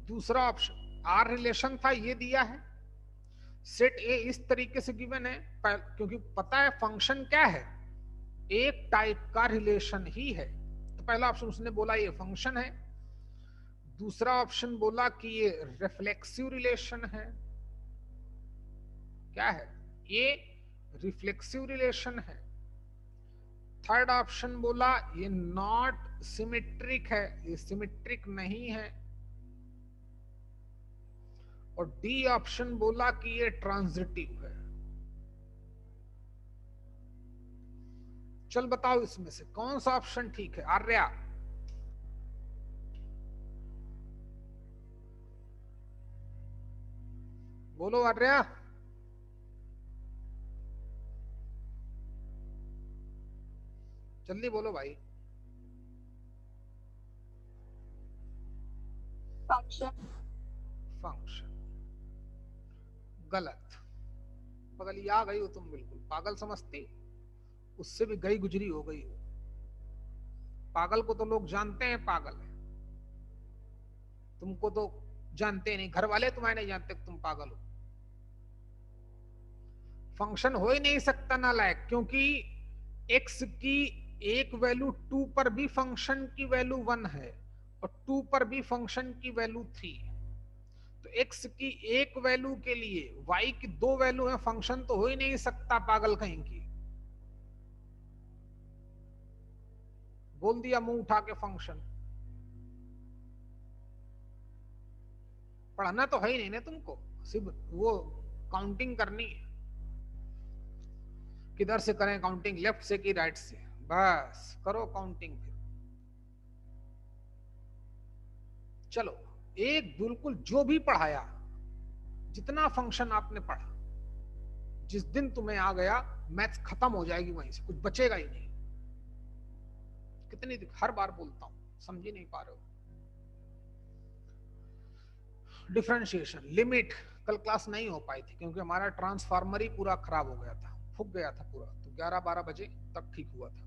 दूसरा ऑप्शन आर रिलेशन था, ये दिया है। सेट ए इस तरीके से गिवन है, क्योंकि पता है फंक्शन क्या है, एक टाइप का रिलेशन ही है। तो पहला ऑप्शन उसने बोला ये फंक्शन है। दूसरा ऑप्शन बोला कि ये रिफ्लेक्सिव रिलेशन है। क्या है ये? रिफ्लेक्सिव रिलेशन है। थर्ड ऑप्शन बोला ये नॉट सिमेट्रिक है, ये सिमेट्रिक नहीं है। और डी ऑप्शन बोला कि ये ट्रांजिटिव है। चल बताओ इसमें से कौन सा ऑप्शन ठीक है आर्या? बोलो आर्या। जल्दी बोलो भाई। फंक्शन गलत। पगली आ गई हो तुम, बिल्कुल पागल समझती, उससे भी गई गुजरी हो गई हो। पागल को तो लोग जानते हैं पागल है, तुमको तो जानते नहीं, घर वाले तुम्हारे नहीं जानते तुम पागल हो। फंक्शन हो ही नहीं सकता नालायक, क्योंकि x की एक वैल्यू 2 पर भी फंक्शन की वैल्यू 1 है और 2 पर भी फंक्शन की वैल्यू 3 है। तो x की एक वैल्यू के लिए y की 2 वैल्यू है, फंक्शन तो हो ही नहीं सकता पागल कहीं की। बोल दिया मुंह उठा के फंक्शन। पढ़ना तो है ही नहीं ना तुमको, सिर्फ वो काउंटिंग करनी है। किधर से करें काउंटिंग, लेफ्ट से कि राइट से? बस करो काउंटिंग फिर। चलो एक बिल्कुल जो भी पढ़ाया, जितना फंक्शन आपने पढ़ा, जिस दिन तुम्हें आ गया मैथ्स खत्म हो जाएगी, वहीं से कुछ बचेगा ही नहीं। कितनी हर बार बोलता हूं, समझ ही नहीं पा रहे हो। डिफरेंशिएशन लिमिट कल क्लास नहीं हो पाई थी, क्योंकि हमारा ट्रांसफार्मर ही पूरा खराब हो गया था, फूक गया था पूरा, तो 11-12 बजे तक ठीक हुआ था।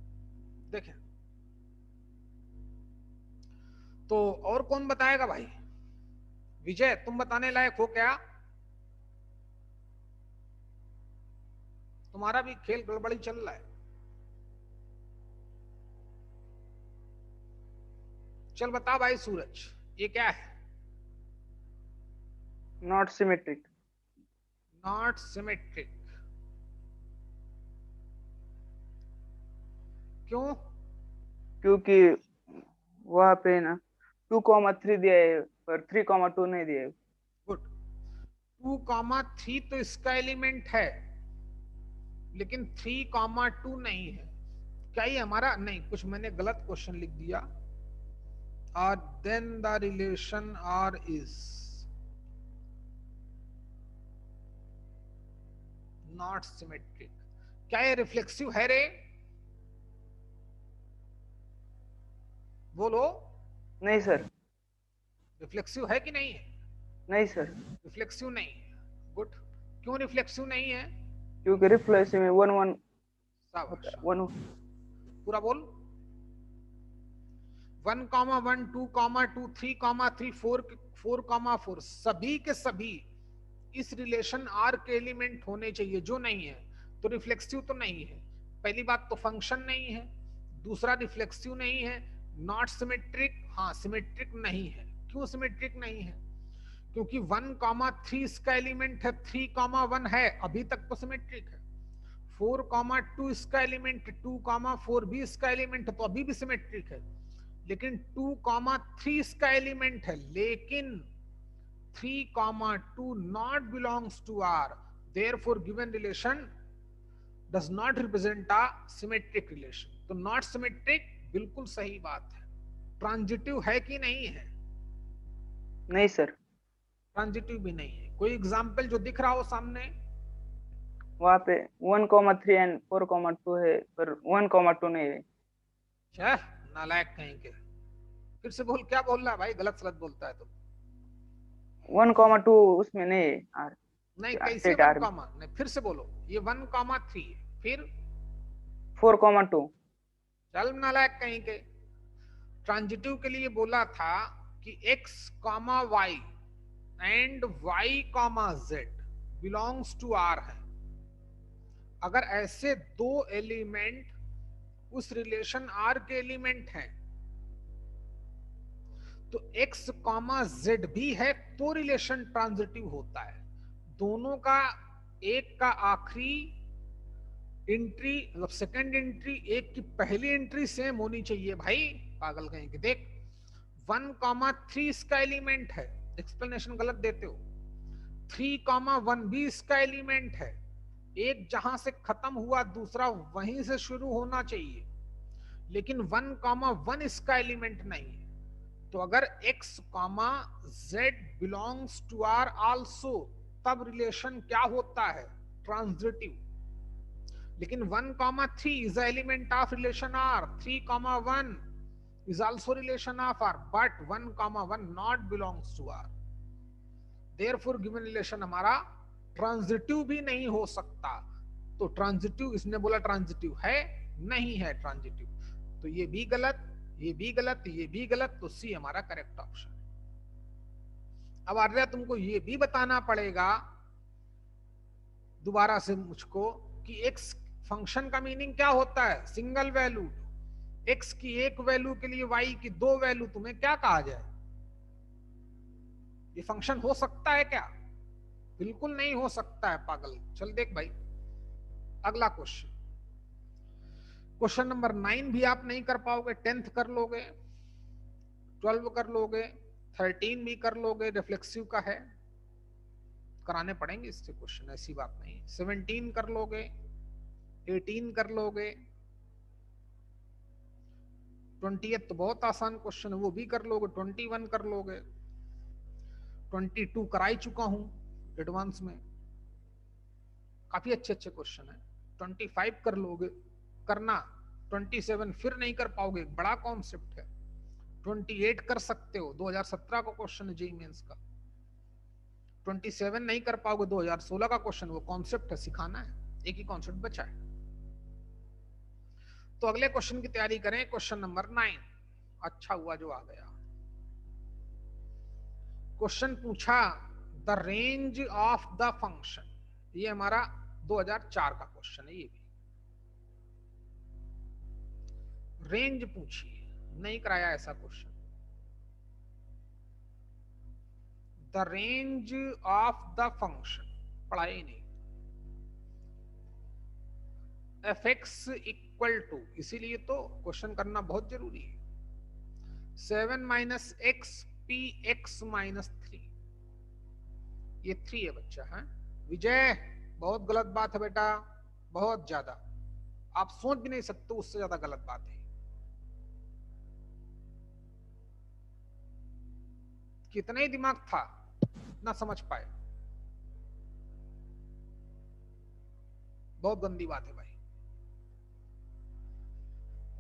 देखें तो और कौन बताएगा भाई? विजय तुम बताने लायक हो क्या? तुम्हारा भी खेल गड़बड़ी चल रहा है। चल बता भाई सूरज, ये क्या है? Not symmetric. नॉट सिमेट्रिक क्यों? क्योंकि वहां पे ना 2,3 दिया है पर 3,2 नहीं दिया है। गुड। 2,3 तो इसका एलिमेंट है, लेकिन 3,2 नहीं है। क्या ये हमारा? नहीं, कुछ मैंने गलत क्वेश्चन लिख दिया। और then the relation R is not symmetric. क्या ये रिफ्लेक्सिव है रे? बोलो। नहीं सर। रिफ्लेक्सिव है कि नहीं है? नहीं सर। रिफ्लेक्सिव नहीं है। गुड। क्यों रिफ्लेक्सिव नहीं है? क्योंकि रिफ्लेक्सिव में 1 शाबाश, 1 पूरा बोल। 1,1, 2,2, 3,3, 4,4 सभी के सभी इस रिलेशन आर के एलिमेंट होने चाहिए, जो नहीं है तो रिफ्लेक्सिव तो नहीं है। पहली बात तो फंक्शन नहीं है, दूसरा रिफ्लेक्सिव नहीं है, नॉट सिमेट्रिक, हाँ सिमेट्रिक नहीं है। क्यों सिमेट्रिक नहीं है? क्योंकि 1,3 इसका एलिमेंट है, 3,1 है, अभी तक तो सिमेट्रिक है। 4,2 इसका एलिमेंट, 2,4 भी इसका एलिमेंट है, तो अभी भी सिमेट्रिक है। लेकिन 2,3 इसका एलिमेंट है, लेकिन 3,2 not belongs to R, therefore given relation does not represent a symmetric relation। तो not symmetric बिल्कुल सही बात है। ट्रांजिटिव है कि नहीं है? नहीं सर। ट्रांजिटिव भी नहीं है। कोई एग्जाम्पल जो दिख रहा हो सामने? वहाँ पे 1,3 एंड 4,2 है, पर 1,2 नहीं है। क्या नालायक कहीं के, फिर से बोल, क्या बोल रहा है भाई, गलत सलत बोलता है तो। 1,2 उसमें नहीं है आर, नहीं कैसे सेट वन आर में। कॉमा, नहीं फिर से बोलो, ये 1,3 है, फिर 4,2। चल नालायक कहीं के, ट्रांजिटिव के लिए बोला था कि x comma Y and y comma Z belongs to r है। अगर ऐसे दो एलिमेंट उस रिलेशन r के एलिमेंट हैं तो x कॉमा जेड भी है तो रिलेशन ट्रांजिटिव होता है। दोनों का एक का आखिरी एंट्री मतलब सेकंड एंट्री एक की पहली एंट्री सेम होनी चाहिए भाई, पागल कहीं के। देख 1,3 इसका एलिमेंट है, एक्सप्लेनेशन गलत देते हो। 3,1 भी इसका एलिमेंट है, एक जहां से खत्म हुआ दूसरा वहीं से शुरू होना चाहिए, लेकिन 1,1 इसका एलिमेंट नहीं है। तो अगर x, z belongs to r also, तब रिलेशन क्या होता है, ट्रांजिटिव। लेकिन 1,3 is the element of relation R, 3,1 is also relation of R, but 1,1 not belongs to R. Therefore given relation हमारा ट्रांजिटिव भी नहीं हो सकता। तो ट्रांजिटिव, इसने बोला ट्रांजिटिव है, नहीं है ट्रांजिटिव, तो ये भी गलत, ये भी गलत, ये भी गलत, तो सी हमारा करेक्ट ऑप्शन। अब आर्या तुमको ये भी बताना पड़ेगा दोबारा से मुझको कि एक्स फंक्शन का मीनिंग क्या होता है, सिंगल वैल्यू। एक्स की एक वैल्यू के लिए वाई की दो वैल्यू, तुम्हें क्या कहा जाए, ये फंक्शन हो सकता है क्या, बिल्कुल नहीं हो सकता है पागल। चल देख भाई अगला क्वेश्चन, क्वेश्चन नंबर 9 भी आप नहीं कर पाओगे, 10th कर लोगे, 12 कर लोगे, 13 भी कर लोगे, रिफ्लेक्सिव का है, कराने पड़ेंगे इससे क्वेश्चन, ऐसी बात नहीं। 17 कर लोगे, 18 कर लोगे, 20th तो बहुत आसान क्वेश्चन है वो भी कर लोगे, 21 कर लोगे, 22 कराई चुका हूं एडवांस में, काफी अच्छे अच्छे क्वेश्चन है। 25 कर लोगे, करना। 27 फिर नहीं कर पाओगे, बड़ा कॉन्सेप्ट है। 28 कर सकते हो, 2017 का क्वेश्चन है जेईई मेंस का। 27 नहीं कर पाओगे, 2016 का क्वेश्चन, वो कॉन्सेप्ट है, सिखाना है, एक ही कॉन्सेप्ट बचा है। तो अगले क्वेश्चन की तैयारी करें, क्वेश्चन नंबर 9। अच्छा हुआ जो आ गया। क्वेश्चन पूछा the range of the function, ये हमारा 2004 का क्वेश्चन है। ये भी रेंज पूछी, नहीं कराया ऐसा question. The range of the function पढ़ा ही नहीं। एफ एक्स इक्वल टू, इसीलिए तो क्वेश्चन करना बहुत जरूरी है। 7 minus X P x minus 3, ये 3 है बच्चा है। विजय बहुत गलत बात है बेटा, बहुत ज्यादा, आप सोच भी नहीं सकते उससे ज्यादा गलत बात है। कितना ही दिमाग था ना समझ पाए, बहुत गंदी बात है भाई।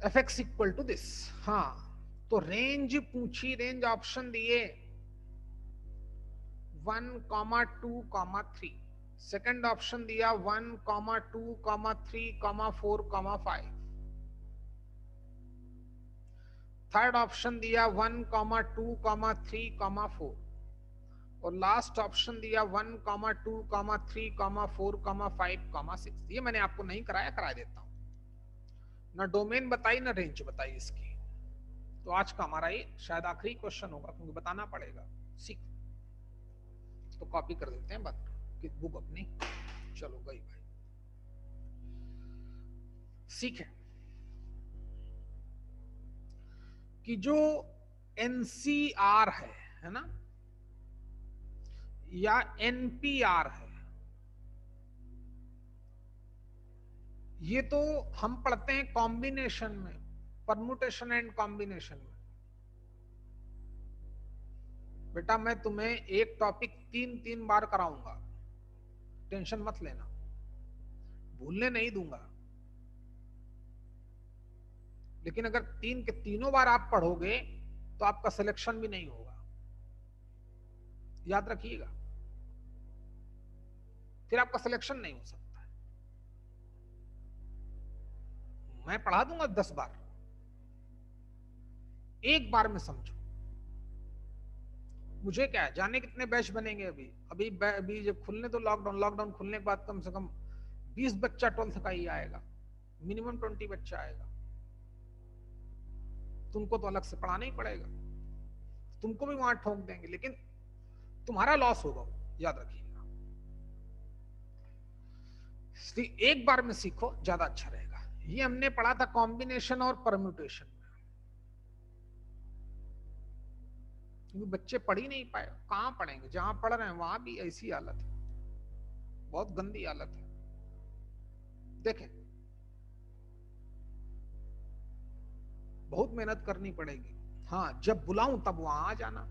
F X equal to this, हाँ तो रेंज पूछी, रेंज ऑप्शन दिए 1,2,3, सेकंड ऑप्शन दिया 1,2,3,4,5, थर्ड ऑप्शन दिया 1,2,3,4 और लास्ट ऑप्शन दिया 1,2,3,4,5,6। ये मैंने आपको नहीं कराया, करा देता हूं। ना डोमेन बताई ना रेंज बताई इसकी। तो आज का हमारा ये शायद आखिरी क्वेश्चन होगा, क्योंकि बताना पड़ेगा। सीख तो कॉपी कर देते हैं बात कि बुक अपनी, चलो गई भाई। सीखे कि जो एनसीआर है ना, या एनपीआर है, ये तो हम पढ़ते हैं कॉम्बिनेशन में, परमुटेशन एंड कॉम्बिनेशन में। बेटा मैं तुम्हें एक टॉपिक 3-3 बार कराऊंगा, टेंशन मत लेना। भूलने नहीं दूंगा, लेकिन अगर 3 के तीनों बार आप पढ़ोगे तो आपका सिलेक्शन भी नहीं होगा, याद रखिएगा, फिर आपका सिलेक्शन नहीं हो सकता है। मैं पढ़ा दूंगा 10 बार, एक बार में समझो। मुझे क्या है, जाने कितने बैच बनेंगे अभी जब खुलने तो लॉकडाउन खुलने के बाद कम से कम 20 बच्चा 12th का ही आएगा, मिनिमम 20 बच्चा आएगा। तुमको तो अलग से पढ़ाना ही पड़ेगा, तुमको भी वहां ठोक देंगे, लेकिन तुम्हारा लॉस होगा, याद रखिएगा। इसलिए एक बार में सीखो, ज्यादा अच्छा रहेगा। ये हमने पढ़ा था कॉम्बिनेशन और परम्यूटेशन में, क्योंकि बच्चे पढ़ ही नहीं पाए। कहां पढ़ेंगे, जहां पढ़ रहे हैं वहां भी ऐसी हालत है, बहुत गंदी हालत है। देखें, बहुत मेहनत करनी पड़ेगी। हाँ, जब बुलाऊं तब वहां आ जाना,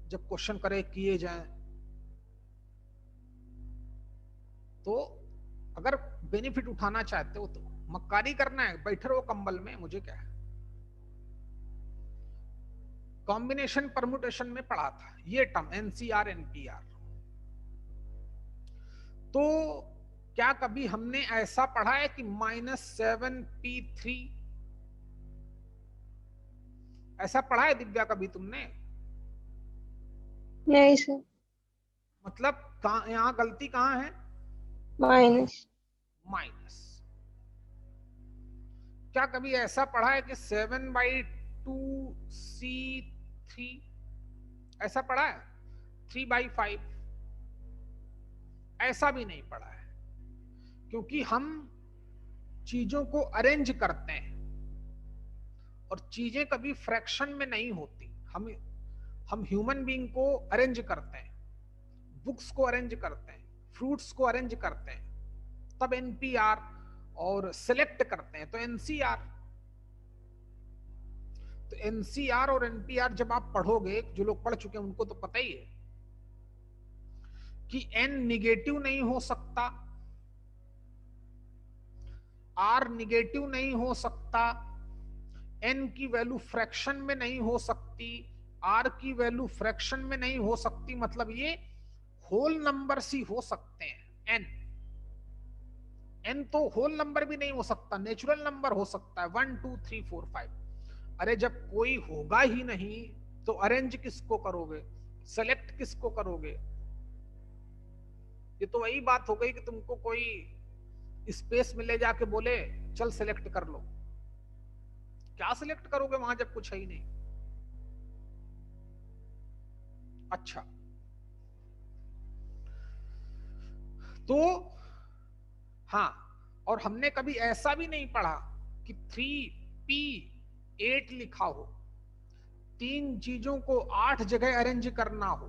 जब क्वेश्चन करे किए जाएं। तो अगर बेनिफिट उठाना चाहते हो तो मक्कारी करना है, बैठे रहो कंबल में, मुझे क्या है। कॉम्बिनेशन परम्यूटेशन में पढ़ा था ये टर्म, एनसीआर एनपीआर। तो क्या कभी हमने ऐसा पढ़ा है कि -7p3, ऐसा पढ़ा है दिव्या कभी तुमने? नहीं सर। मतलब यहाँ गलती कहाँ है? माइनस। क्या कभी ऐसा पढ़ा है कि 7/2c3, ऐसा पढ़ा है? 3/5, ऐसा भी नहीं पढ़ा है, क्योंकि हम चीजों को अरेंज करते हैं और चीजें कभी फ्रैक्शन में नहीं होती। हम ह्यूमन बीइंग को अरेंज करते हैं, बुक्स को अरेंज करते हैं, फ्रूट्स को अरेंज करते हैं, तब एनपीआर, और सिलेक्ट करते हैं तो एनसीआर। तो एनसीआर और एनपीआर जब आप पढ़ोगे, जो लोग पढ़ चुके हैं उनको तो पता ही है कि एन निगेटिव नहीं हो सकता, आर निगेटिव नहीं हो सकता, एन की वैल्यू फ्रैक्शन में नहीं हो सकती, आर की वैल्यू फ्रैक्शन में नहीं हो सकती। मतलब ये होल नंबर ही हो सकते हैं। एन तो होल नंबर भी नहीं हो सकता, नेचुरल नंबर हो सकता है, 1 2 3 4 5। अरे जब कोई होगा ही नहीं तो अरेंज किसको करोगे, सेलेक्ट किसको करोगे? ये तो वही बात हो गई कि तुमको कोई स्पेस में ले जाके बोले चल सेलेक्ट कर लो, क्या सिलेक्ट करोगे वहां जब कुछ है ही नहीं। अच्छा, तो हाँ, और हमने कभी ऐसा भी नहीं पढ़ा कि 3p8 लिखा हो, 3 चीजों को 8 जगह अरेंज करना हो,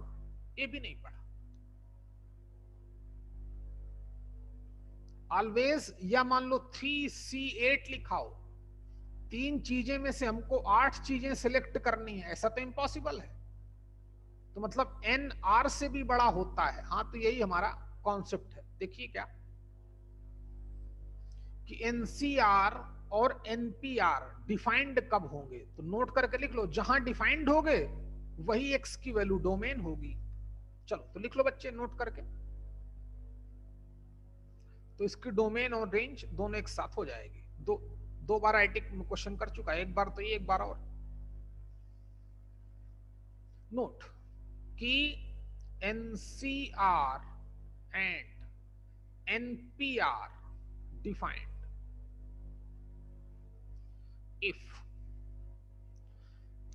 ये भी नहीं पढ़ा। ऑलवेज, या मान लो 3c8 लिखा हो, 3 चीजें में से हमको 8 चीजें सिलेक्ट करनी है, ऐसा तो इम्पॉसिबल है। तो मतलब n r से भी बड़ा होता है। हाँ, तो यही हमारा कॉन्सेप्ट है। देखिए क्या कि एनसीआर और एनपीआर डिफाइंड कब होंगे, तो नोट करके लिख लो, जहां डिफाइंड होंगे वही एक्स की वैल्यू डोमेन होगी। चलो तो लिख लो बच्चे नोट करके, तो इसकी डोमेन और रेंज दोनों एक साथ हो जाएगी। दो बार आईटी में क्वेश्चन कर चुका है, एक बार तो ये, एक बार और। नोट कि NCR and NPR defined if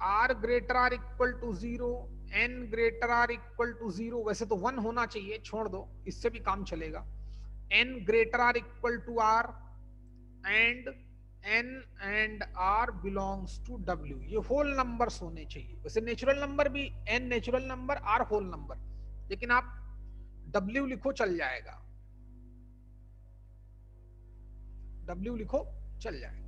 r greater or equal to 0, n greater or equal to 0, वैसे तो 1 होना चाहिए, छोड़ दो, इससे भी काम चलेगा। n greater or equal to r and n and r belongs to w, ये होल नंबर्स होने चाहिए। वैसे नेचुरल नंबर भी n natural number, r whole number, लेकिन आप w लिखो चल जाएगा, w लिखो चल जाएगा।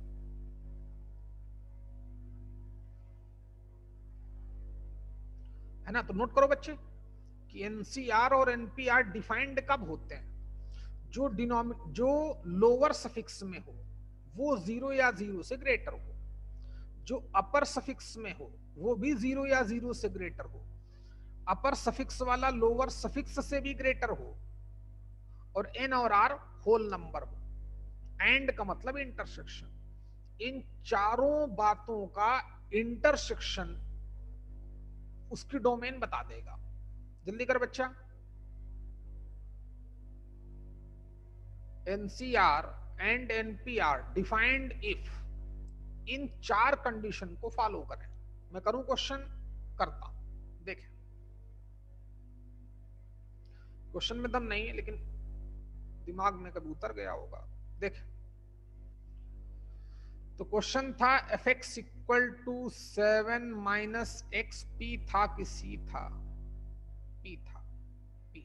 है ना? तो नोट करो बच्चे कि एनसीआर और एनपीआर डिफाइंड कब होते हैं, जो लोअर सफिक्स में हो वो 0 या 0 से ग्रेटर हो, जो अपर सफिक्स में हो वो भी 0 या 0 से ग्रेटर हो, अपर सफिक्स वाला लोअर सफिक्स से भी ग्रेटर हो, और n और r होल नंबर हो। एंड का मतलब इंटरसेक्शन। इन चारों बातों का इंटरसेक्शन उसकी डोमेन बता देगा। जल्दी कर बच्चा। NCR and NPR defined if in चार कंडीशन को फॉलो करें। मैं करूं क्वेश्चन, करता हूं, देखें। क्वेश्चन में दम नहीं है लेकिन दिमाग में कभी उतर गया होगा। देखें, तो क्वेश्चन था fx equal to 7 minus X, P था कि सी था? पी था। पी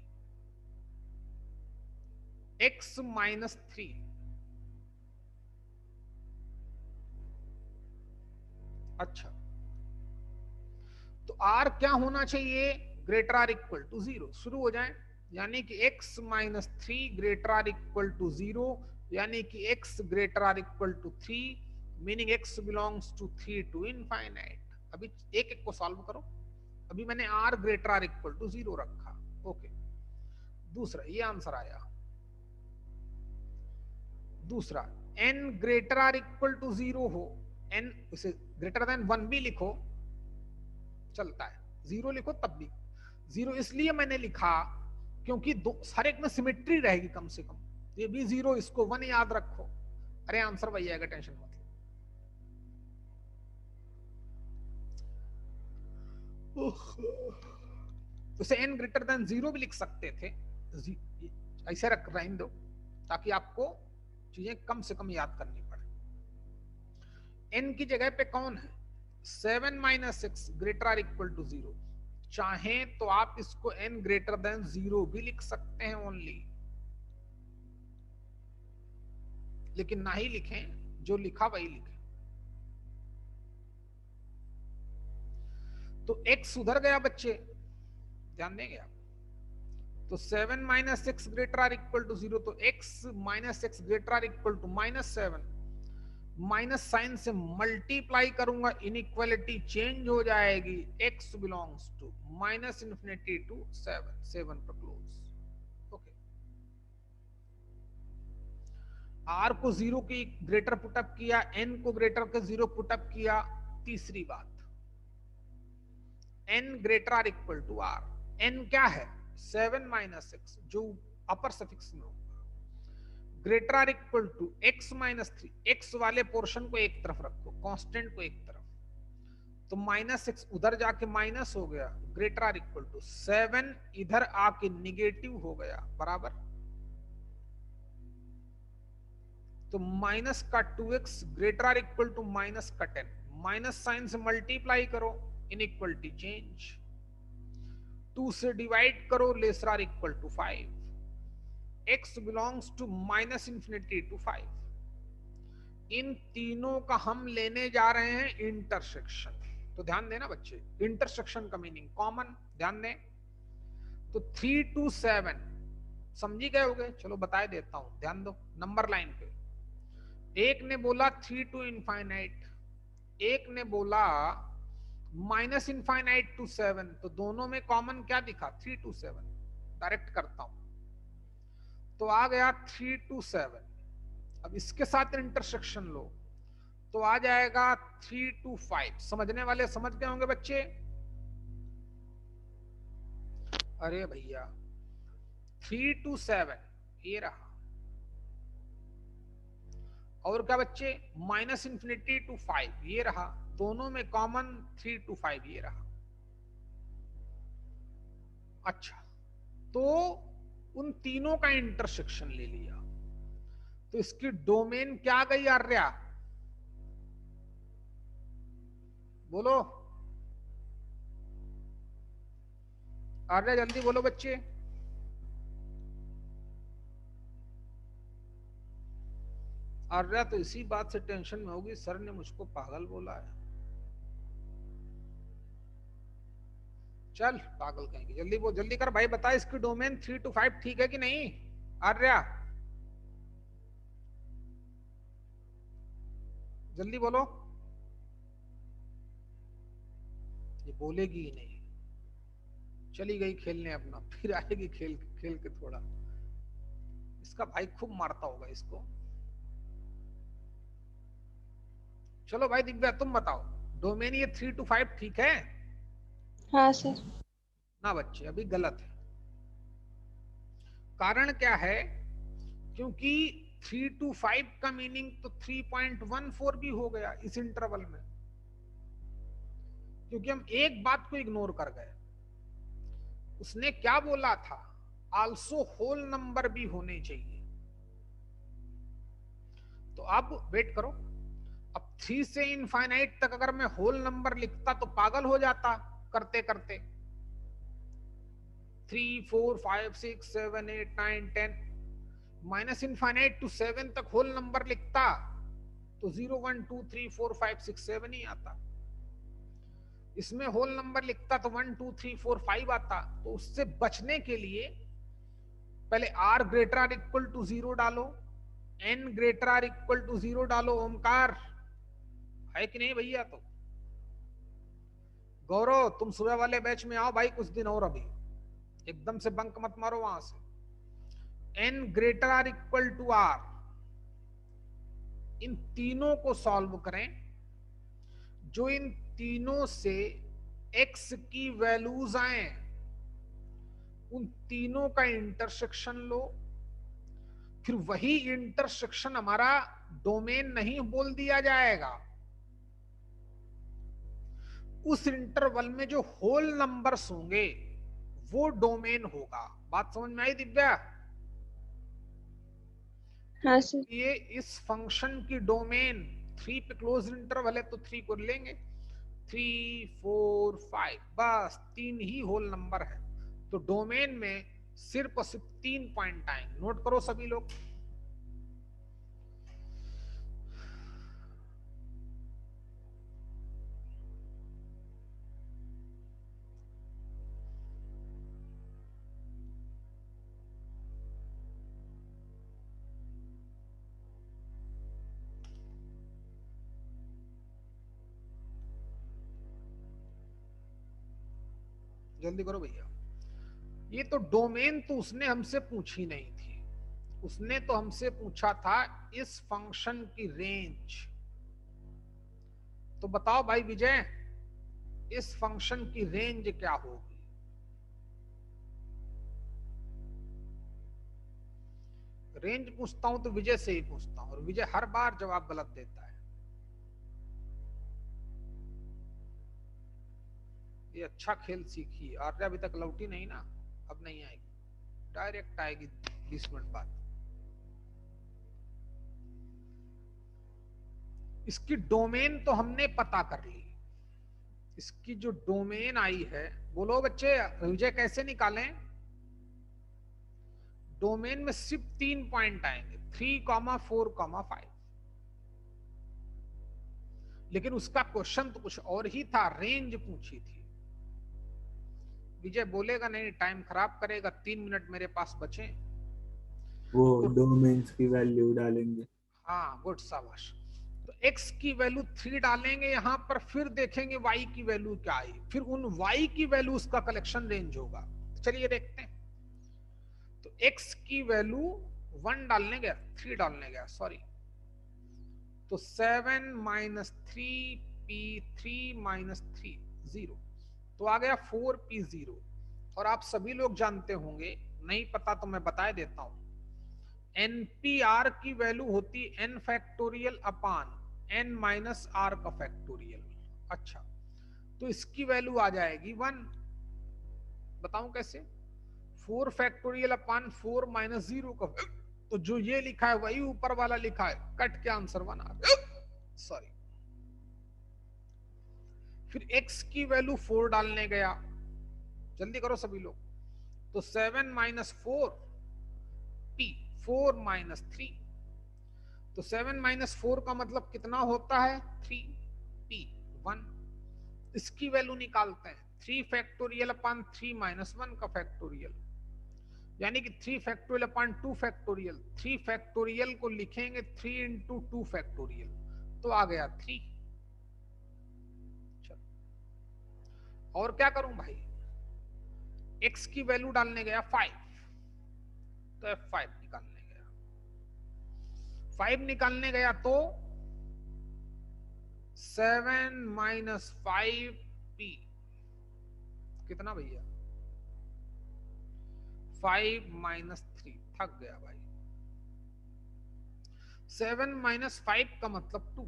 x माइनस 3, अच्छा तो r क्या होना चाहिए? Greater or equal to 0। शुरू हो जाए, यानी कि x minus 3 greater or equal to 0, यानी कि x greater or equal to 3, meaning x belongs to 3 to infinite. अभी एक एक को सॉल्व करो। अभी मैंने r greater or equal to 0 रखा, ओके। दूसरा ये आंसर आया। दूसरा n greater or equal to 0 हो, n इसे ग्रेटर देन 1 भी लिखो चलता है, 0 लिखो तब भी। 0 इसलिए मैंने लिखा क्योंकि हर एक में सिमेट्री रहेगी कम से कम। ये भी 0, इसको 1 याद रखो। अरे आंसर वही आएगा, टेंशन मत लो। तो इसे n ग्रेटर देन 0 भी लिख सकते थे, ऐसे रख रहने दो ताकि आपको चीजें कम से कम याद करनी पड़े। n की जगह पे कौन है? 7 minus 6 greater or equal to 0। चाहें तो आप इसको n ग्रेटर देन 0 भी लिख सकते हैं ओनली, लेकिन ना ही लिखें, जो लिखा वही लिखें। तो x उधर गया बच्चे, ध्यान देंगे आप। तो 7 minus 6 greater or equal to 0, तो x minus 6 greater or equal to minus 7। Minus sign से मल्टीप्लाई करूंगा, इनइक्वालिटी चेंज हो जाएगी। x belongs to minus infinity to 7, 7 पर क्लोज, ओके। r को 0 की ग्रेटर पुटअप किया, n को ग्रेटर के 0 पुटअप किया। तीसरी बात, n greater or equal to r। n क्या है? 7 माइनस 6, जो अपर सफिक्स में होगा। Greater or equal to x minus 3, x वाले पोर्शन को एक तरफ रखो, कांस्टेंट को एक तरफ, तो माइनस 6 उधर जाके माइनस हो गया। ग्रेटर आर इक्वल टू 7 इधर आके निगेटिव हो गया, बराबर। तो माइनस का 2x greater or equal to minus का 10, माइनस साइन से मल्टीप्लाई करो, इनइक्वालिटी चेंज। 2 से डिवाइड करो, lesser or equal to 5। x belongs to minus infinity to 5। इन तीनों का हम लेने जा रहे हैं इंटरसेक्शन। तो ध्यान देना बच्चे, इंटरसेक्शन का मीनिंग कॉमन, ध्यान दें। तो 3 to 7 समझी गए होगे? चलो बताए देता हूं, ध्यान दो नंबर लाइन पे। एक ने बोला 3 to इनफाइनाइट, एक ने बोला माइनस इनफाइनाइट टू 7, तो दोनों में कॉमन क्या दिखा? 3 to 7। डायरेक्ट करता हूं, तो आ गया 3 to 7। अब इसके साथ इंटरसेक्शन लो तो आ जाएगा 3 to 5। समझने वाले समझ गए होंगे बच्चे? अरे भैया 3 to 7 ये रहा, और क्या बच्चे? माइनस इंफिनिटी टू 5 ये रहा, दोनों में कॉमन 3 to 5 ये रहा। अच्छा, तो उन तीनों का इंटरसेक्शन ले लिया, तो इसकी डोमेन क्या गई आर्या? बोलो आर्या, जल्दी बोलो बच्चे। आर्या तो इसी बात से टेंशन में होगी, सर ने मुझको पागल बोला है। चल पागल कहेंगे, जल्दी बोल, जल्दी कर भाई, बता इसकी डोमेन 3 to 5 ठीक है कि नहीं आर्या? जल्दी बोलो। ये बोलेगी ही नहीं, चली गई खेलने अपना, फिर आएगी खेल खेल के थोड़ा। इसका भाई खूब मारता होगा इसको। चलो भाई दिव्या तुम बताओ, डोमेन ये 3 to 5 ठीक है? हाँ सर। ना बच्चे, अभी गलत है। कारण क्या है? क्योंकि 3 to 5 का मीनिंग तो 3.14 भी हो गया इस इंटरवल में, क्योंकि हम एक बात को इग्नोर कर गए। उसने क्या बोला था? आल्सो होल नंबर भी होने चाहिए। तो अब वेट करो, अब 3 से इनफाइनाइट तक अगर मैं होल नंबर लिखता तो पागल हो जाता करते करते। 3 4 5 6 7 8 9 10 माइनस इनफाइनाइट टू 7 तक होल नंबर लिखता तो 0 1 2 3 4 5 6 7 ही आता। इसमें होल नंबर लिखता तो 1 2 3 4 5 आता। तो उससे बचने के लिए पहले r greater or equal to 0 डालो, n greater or equal to 0 डालो। ओमकार है कि नहीं भैया? तो गौरव तुम सुबह वाले बैच में आओ भाई कुछ दिन और, अभी एकदम से बंक मत मारो वहां से। n greater or equal to r, इन तीनों को सॉल्व करें। जो इन तीनों से x की वैल्यूज आए उन तीनों का इंटरसेक्शन लो। फिर वही इंटरसेक्शन हमारा डोमेन नहीं बोल दिया जाएगा, उस इंटरवल में जो होल नंबर्स होंगे वो डोमेन होगा। बात समझ में आई दिव्या? हाँ सर। ये इस फंक्शन की डोमेन 3 पे क्लोज इंटरवल है तो 3 को लेंगे, 3 4 5 बस 3 ही होल नंबर है। तो डोमेन में सिर्फ और सिर्फ 3 पॉइंट आएंगे। नोट करो सभी लोग। जल्दी करो भैया। ये तो डोमेन तो उसने हमसे पूछी नहीं थी, उसने तो हमसे पूछा था इस फंक्शन की रेंज। तो बताओ भाई विजय, इस फंक्शन की रेंज क्या होगी? रेंज पूछता हूं तो विजय से ही पूछता हूं, और विजय हर बार जवाब गलत देता है। ये अच्छा खेल सीखी। आर्या अभी तक लौटी नहीं ना, अब नहीं आएगी, डायरेक्ट आएगी 20 मिनट बाद। इसकी डोमेन तो हमने पता कर ली। इसकी जो डोमेन आई है, बोलो बच्चे विजय कैसे निकालें? डोमेन में सिर्फ 3 पॉइंट आएंगे, 3, 4, 5। लेकिन उसका क्वेश्चन तो कुछ और ही था, रेंज पूछी थी। विजय बोलेगा नहीं, टाइम खराब करेगा, 3 मिनट मेरे पास बचे। वो तो डोमेन्स की वैल्यू डालेंगे। हाँ गुड, शाबाश। तो x की वैल्यू 3 डालेंगे यहां पर, फिर देखेंगे y की वैल्यू क्या आई, फिर उन y की वैल्यूज का कलेक्शन रेंज होगा। चलिए देखते हैं। तो x की वैल्यू 1 डालने गया, 3 डालने गया, सॉरी। तो 7 - 3 p3 - 3 0, तो आ गया 4p0। और आप सभी लोग जानते होंगे, नहीं पता तो मैं बता देता हूं, NPR की वैल्यू होती n फैक्टोरियल अपान n माइनस r का फैक्टोरियल। अच्छा, तो इसकी वैल्यू आ जाएगी 1। बताऊं कैसे? 4 फैक्टोरियल अपान 4 - 0 का, तो जो ये लिखा है वही ऊपर वाला लिखा है, कट के आंसर 1 आ गया, सॉरी। फिर x की वैल्यू 4 डालने गया, जल्दी करो सभी लोग। तो 7 - 4 p, 4 - 3, तो 7 - 4 का मतलब कितना होता है? 3p 1। इसकी वैल्यू निकालते हैं, 3 फैक्टोरियल अपान 3 - 1 का फैक्टोरियल, यानी कि 3 फैक्टोरियल अपान 2 फैक्टोरियल। 3 फैक्टोरियल को लिखेंगे 3 × 2 फैक्टोरियल, तो आ गया 3। चलो और क्या करूं भाई, x की वैल्यू डालने गया 5, तो F5 निकालने गया, 5 निकालने गया तो 7 माइनस 5p कितना भैया, 5 माइनस 3, थक गया भाई। 7 माइनस 5 का मतलब 2,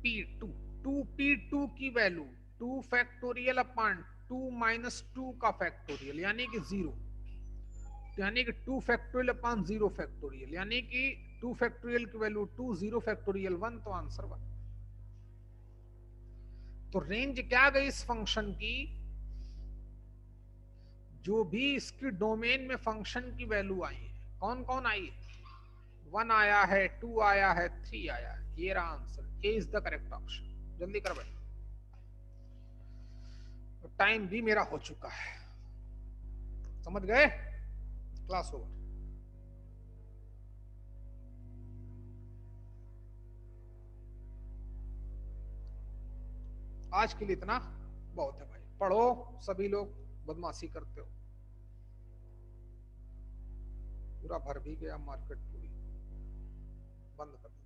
p2, 2p2 की वैल्यू 2 फैक्टोरियल अपॉन 2 माइनस 2 का फैक्टोरियल यानी कि 0, यानी कि 2 फैक्टोरियल अपॉन 0 फैक्टोरियल, यानी कि 2 फैक्टोरियल की वैल्यू 2, 0 फैक्टोरियल 1, तो आंसर 1। तो रेंज क्या गई इस फंक्शन की, जो भी इसकी डोमेन में फंक्शन की वैल्यू आई है, कौन कौन आई है, 1 आया है, 2 आया है, 3 आया है, ये रहा answer, A is the correct option. जल्दी कर भाई, टाइम भी मेरा हो चुका है, समझ गए, क्लास ओवर। आज के लिए इतना बहुत है भाई, पढ़ो सभी लोग, बदमाशी करते हो, पूरा भर भी गया मार्केट, पूरी बंद कर।